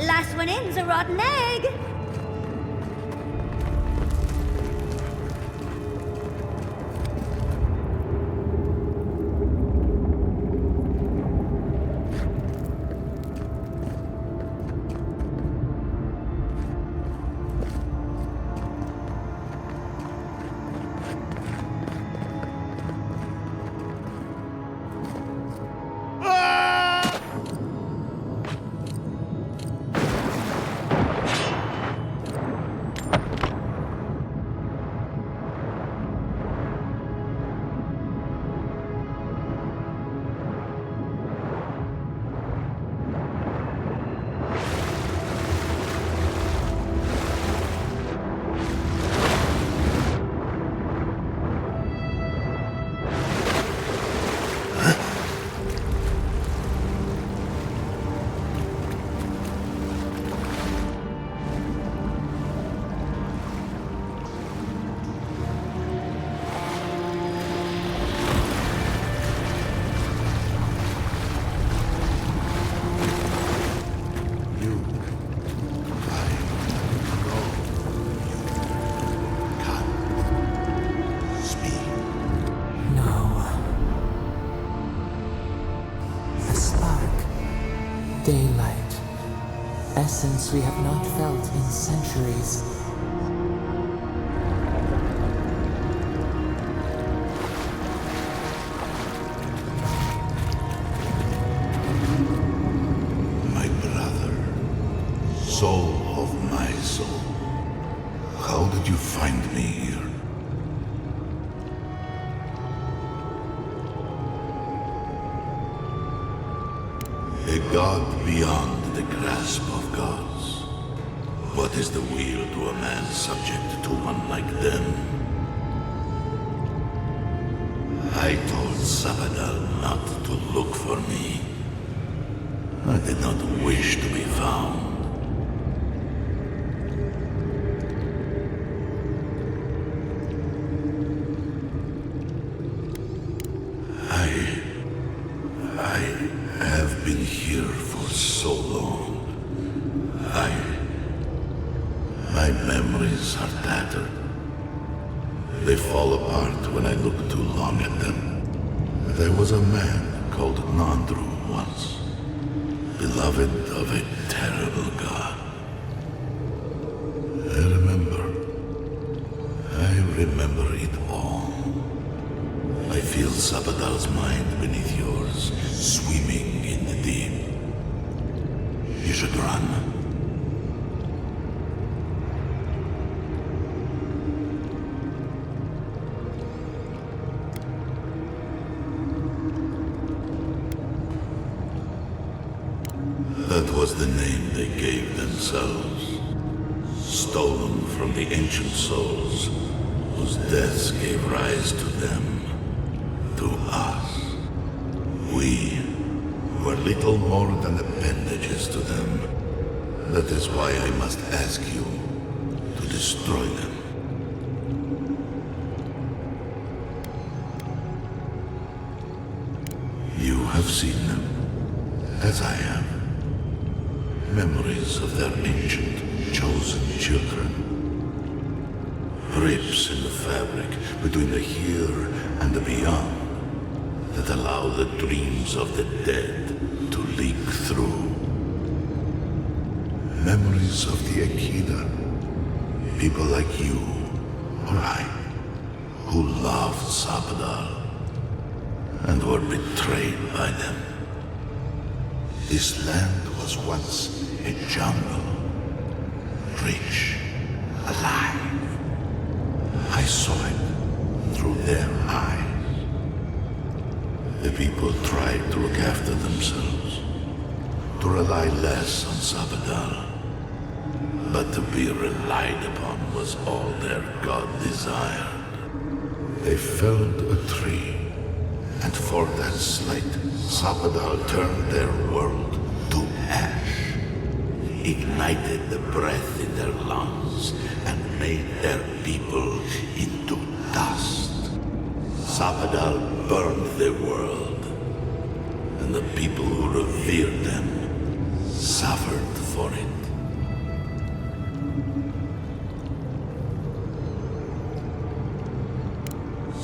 Last one in's a rotten egg. Daylight. Essence we have not felt in centuries. My brother, soul of my soul, how did you find me here? A god beyond the grasp of gods. What is the wield to a man subject to one like them? I told Sabadell not to look for me. I did not wish to be found. I have been here for so long. My memories are tattered. They fall apart when I look too long at them. There was a man called Nandru once, beloved of a terrible god. I remember it all. I feel Sabadell's mind beneath yours, swimming in the deep. You should run. That was the name they gave themselves, stolen from the ancient souls whose deaths gave rise to them, to us. We were little more than appendages to them. That is why I must ask you to destroy them. You have seen them, as I have. Memories of their ancient, chosen children. Rips in the fabric between the here and the beyond that allow the dreams of the dead to leak through. Memories of the Akida. People like you, or I, who loved Sabadell and were betrayed by them. This land was once a jungle, rich, alive. I saw it through their eyes. The people tried to look after themselves, to rely less on Sabadell. But to be relied upon was all their god desired. They felled a tree, and for that slight, Sabadell turned their world to ash, ignited the breath in their lungs, and made their people into dust. Sabadell burned the world, and the people who revered them suffered for it.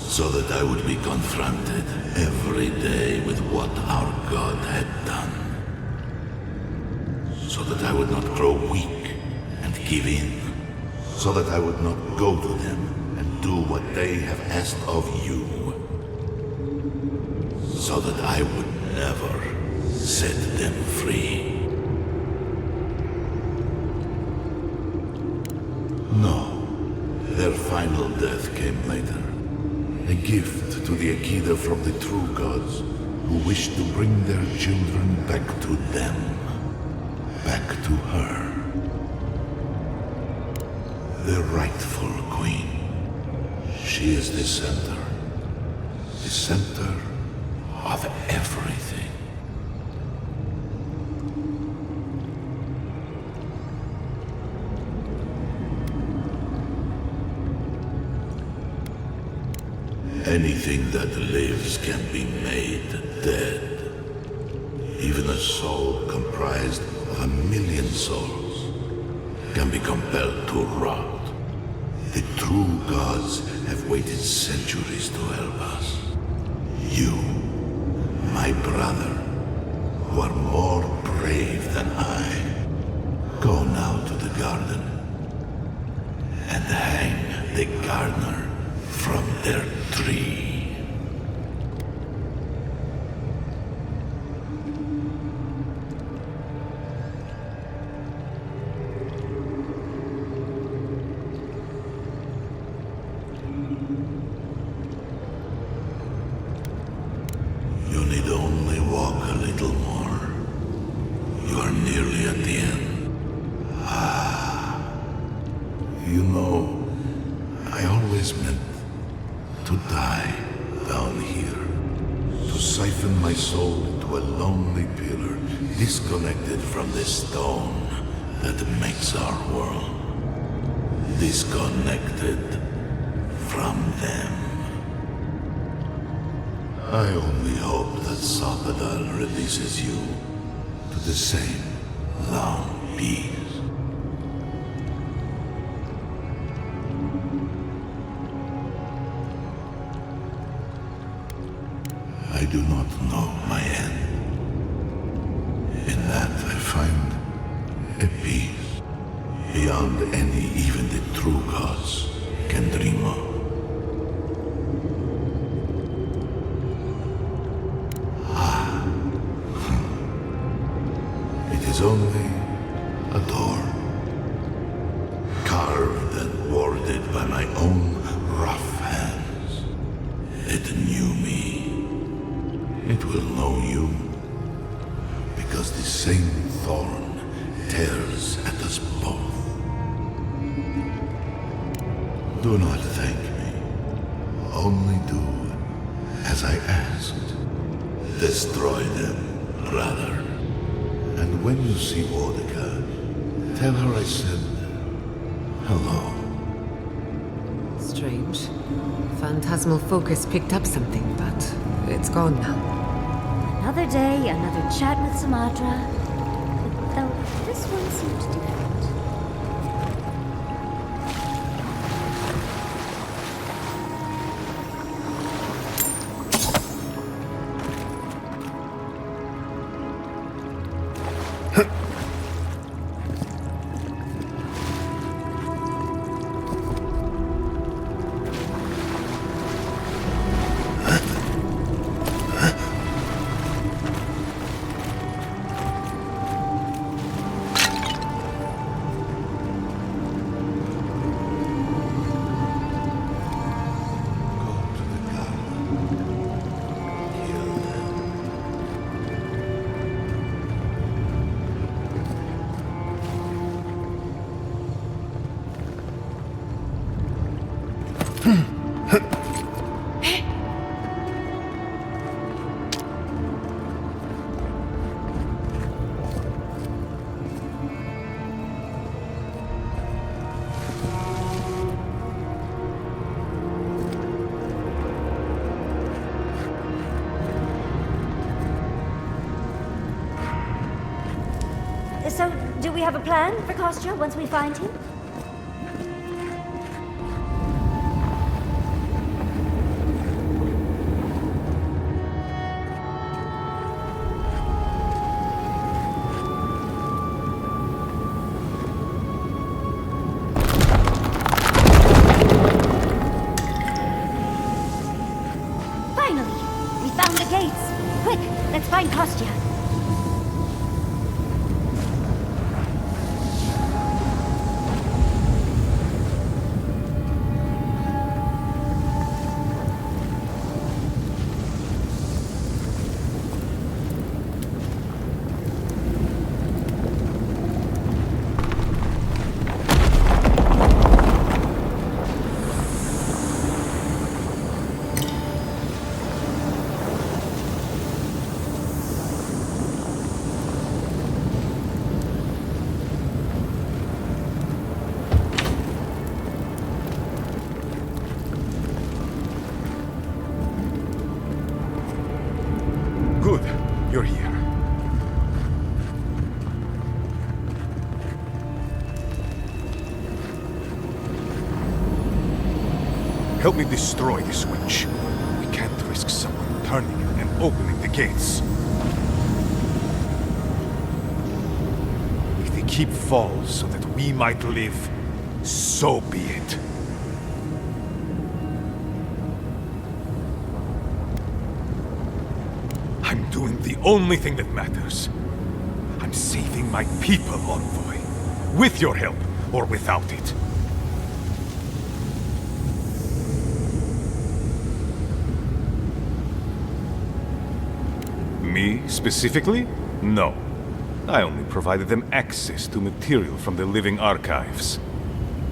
So that I would be confronted every day with what our god had done. So that I would not grow weak and give in. So that I would not go to them and do what they have asked of you. So that I would never set them free. No, their final death came later. A gift to the Akida from the true gods, who wished to bring their children back to them. Back to her. The rightful queen. She is the center. The center of everything. Anything that lives can be made dead. Even a soul comprised of 1,000,000 souls can be compelled to rot. The true gods have waited centuries to help us. You, my brother, who are more brave than I. Go now to the garden and hang the gardener from their tree. You need only walk a little more. You are nearly at the end. You know, I always meant to die down here. To siphon my soul into a lonely pillar, disconnected from the stone that makes our world. Disconnected from them. I only hope that Starmetal releases you to the same long peace. I do not know my end. In that I find a peace beyond any even the true gods can dream of. It is only a door, carved and warded by my own rough hands. It knew me. It will know you, because the same thorn tears at us both. Do not thank me. Only do as I asked. Destroy them, rather. And when you see Boudica, tell her I said hello. Strange. Phantasmal focus picked up something, but it's gone now. Another day, another chat with Sumatra. Though this one seemed different. So, do we have a plan for Kostya once we find him? Finally! We found the gates! Quick, let's find Kostya! Good. You're here. Help me destroy the switch. We can't risk someone turning it and opening the gates. keep falls so that we might live, so be it. I'm doing the only thing that matters. I'm saving my people, Envoy. With your help, or without it. Me, specifically? No. I only provided them access to material from the living archives.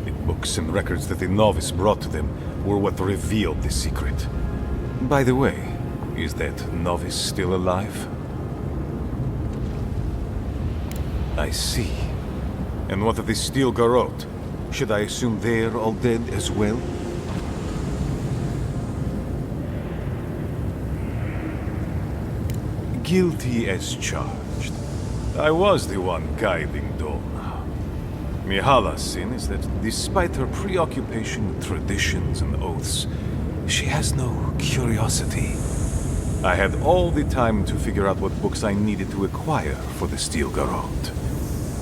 The books and records that the novice brought to them were what revealed the secret. By the way, is that novice still alive? I see. And what of the Steel Garrote? Should I assume they're all dead as well? Guilty as charged. I was the one guiding Doma. Mihala's sin is that despite her preoccupation with traditions and oaths, she has no curiosity. I had all the time to figure out what books I needed to acquire for the Steel Garrote.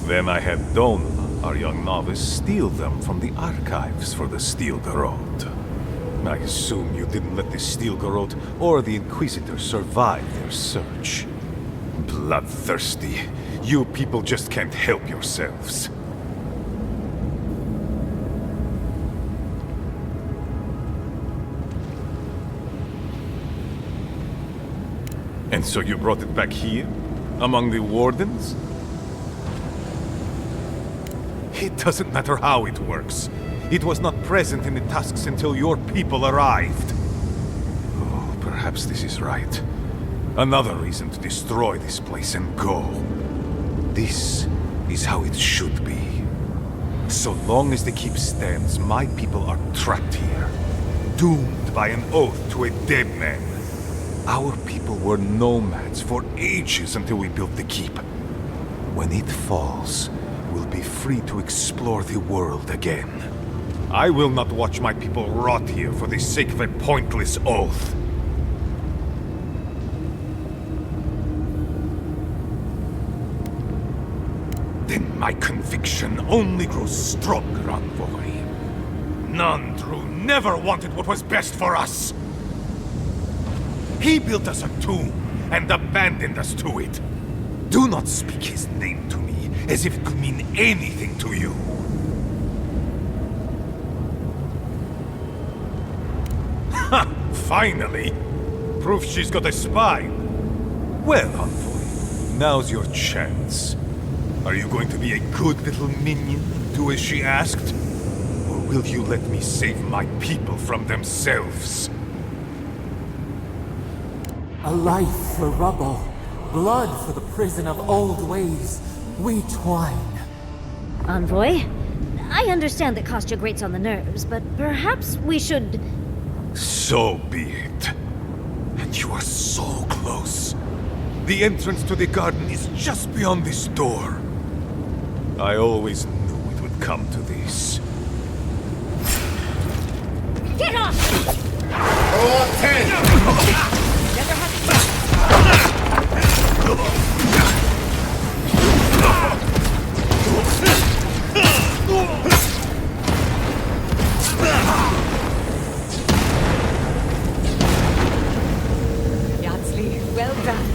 Then I had Doma, our young novice, steal them from the archives for the Steel Garrote. I assume you didn't let the Steel Garrote or the Inquisitor survive their search. Bloodthirsty. You people just can't help yourselves. And so you brought it back here? Among the Wardens? It doesn't matter how it works. It was not present in the tasks until your people arrived. Oh, perhaps this is right. Another reason to destroy this place and go. This is how it should be. So long as the keep stands, my people are trapped here. Doomed by an oath to a dead man. Our people were nomads for ages until we built the keep. When it falls, we'll be free to explore the world again. I will not watch my people rot here for the sake of a pointless oath. Then my conviction only grows stronger, Envoy. Nandru never wanted what was best for us. He built us a tomb and abandoned us to it. Do not speak his name to me as if it could mean anything to you. Ha! Finally! Proof she's got a spine. Well, Envoy, now's your chance. Are you going to be a good little minion and do as she asked? Or will you let me save my people from themselves? A life for rubble, blood for the prison of old ways. We twine. Envoy, I understand that Kostya grates on the nerves, but perhaps we should... So be it. And you are so close. The entrance to the garden is just beyond this door. I always knew it would come to this. Get off! Roll 10! Yatsli, well done.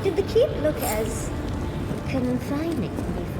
Did the keep look as confining before?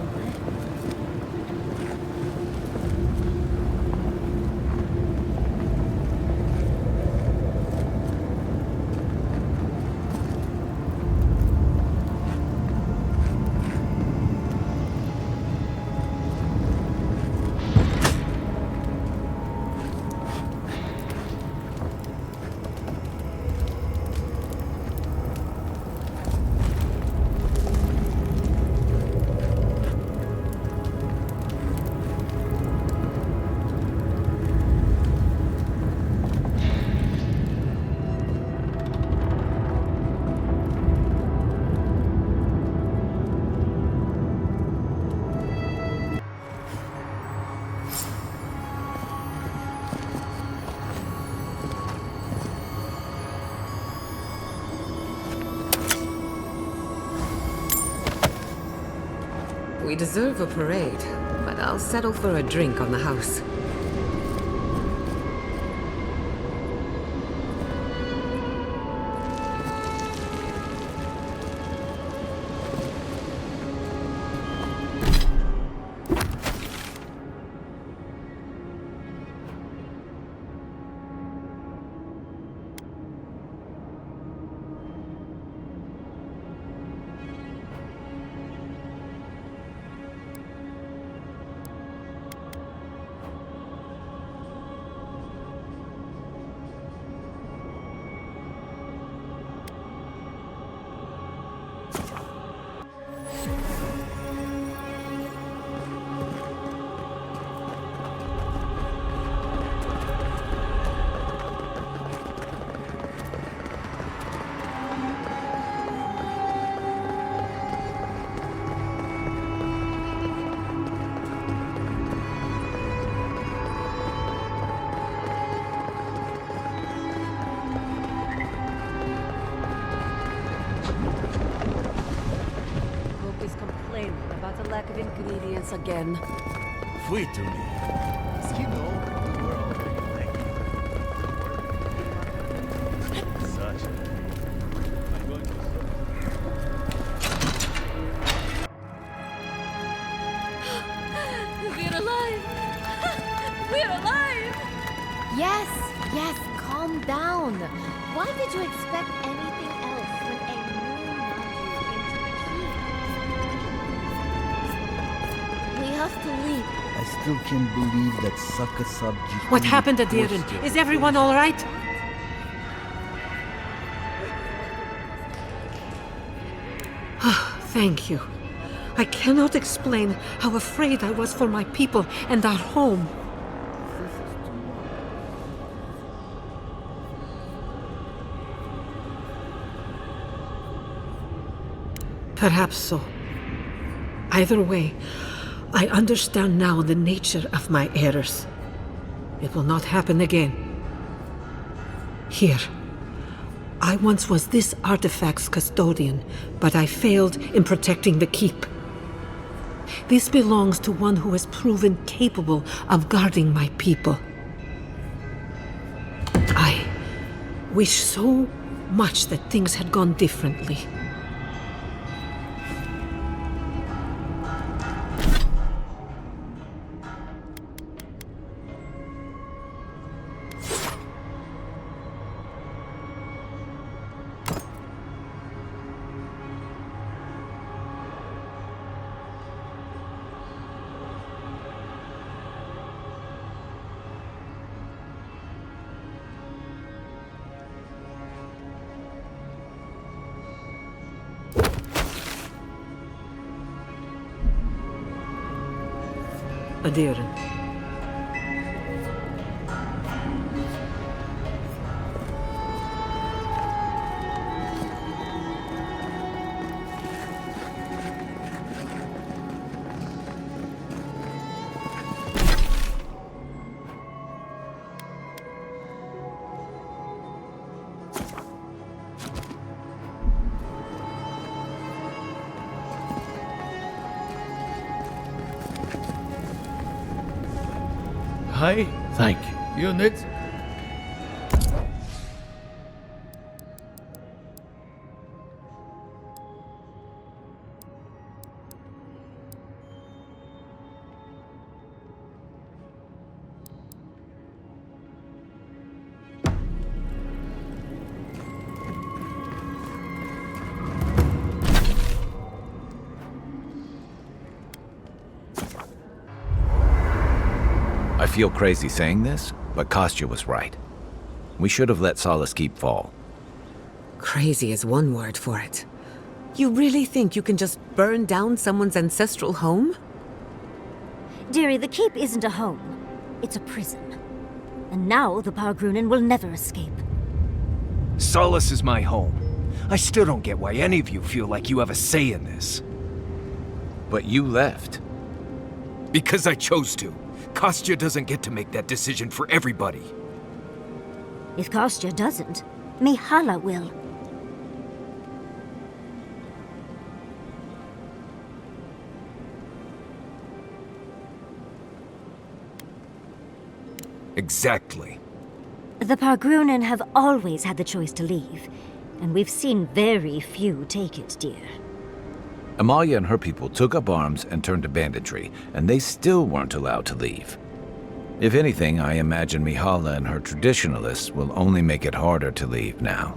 We deserve a parade, but I'll settle for a drink on the house. Lack of ingredients again. Fui to me. Skino, we're already thanking you. Such a... I'm going to... We're alive! We're alive! Yes, yes, calm down. Why did you expect anything else when a new Nandru came to the keep? We have to leave. I still can't believe that sucker subject. What happened, Adiran? Is everyone all right? Thank you. I cannot explain how afraid I was for my people and our home. Perhaps so. Either way, I understand now the nature of my errors. It will not happen again. Here. I once was this artifact's custodian, but I failed in protecting the keep. This belongs to one who has proven capable of guarding my people. I wish so much that things had gone differently. Adiran. Hi, thank you. Unit. feel crazy saying this, but Kostya was right. We should have let Solace Keep fall. Crazy is one word for it. You really think you can just burn down someone's ancestral home? Dearie, the keep isn't a home. It's a prison. And now the Pargrunen will never escape. Solace is my home. I still don't get why any of you feel like you have a say in this. But you left. Because I chose to. Kostya doesn't get to make that decision for everybody. If Kostya doesn't, Mihala will. Exactly. The Pargrunen have always had the choice to leave, and we've seen very few take it, dear. Amalia and her people took up arms and turned to banditry, and they still weren't allowed to leave. If anything, I imagine Mihala and her traditionalists will only make it harder to leave now.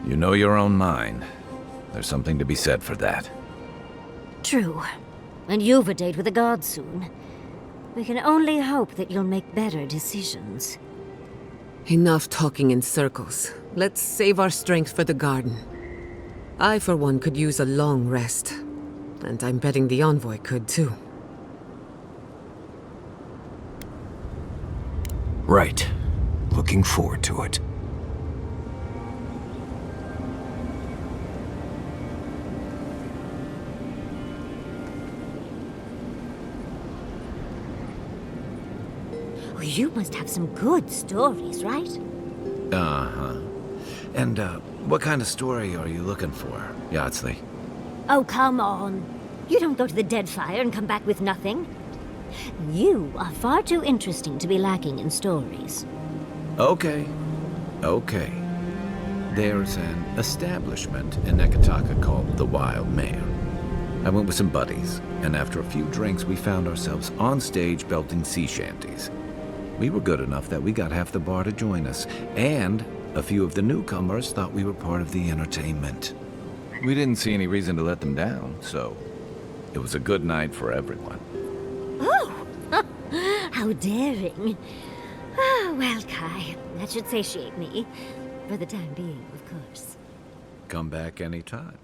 You know your own mind. There's something to be said for that. True. And you've a date with the gods soon. We can only hope that you'll make better decisions. Enough talking in circles. Let's save our strength for the garden. I, for one, could use a long rest. And I'm betting the envoy could, too. Right. Looking forward to it. Oh, you must have some good stories, right? Uh-huh. And, what kind of story are you looking for, Yardsley? Oh, come on. You don't go to the Deadfire and come back with nothing. You are far too interesting to be lacking in stories. Okay. There's an establishment in Nekataka called the Wild Mare. I went with some buddies, and after a few drinks we found ourselves on stage belting sea shanties. We were good enough that we got half the bar to join us, and a few of the newcomers thought we were part of the entertainment. We didn't see any reason to let them down, so it was a good night for everyone. Oh! How daring. Ah, well, Kai, that should satiate me. For the time being, of course. Come back anytime.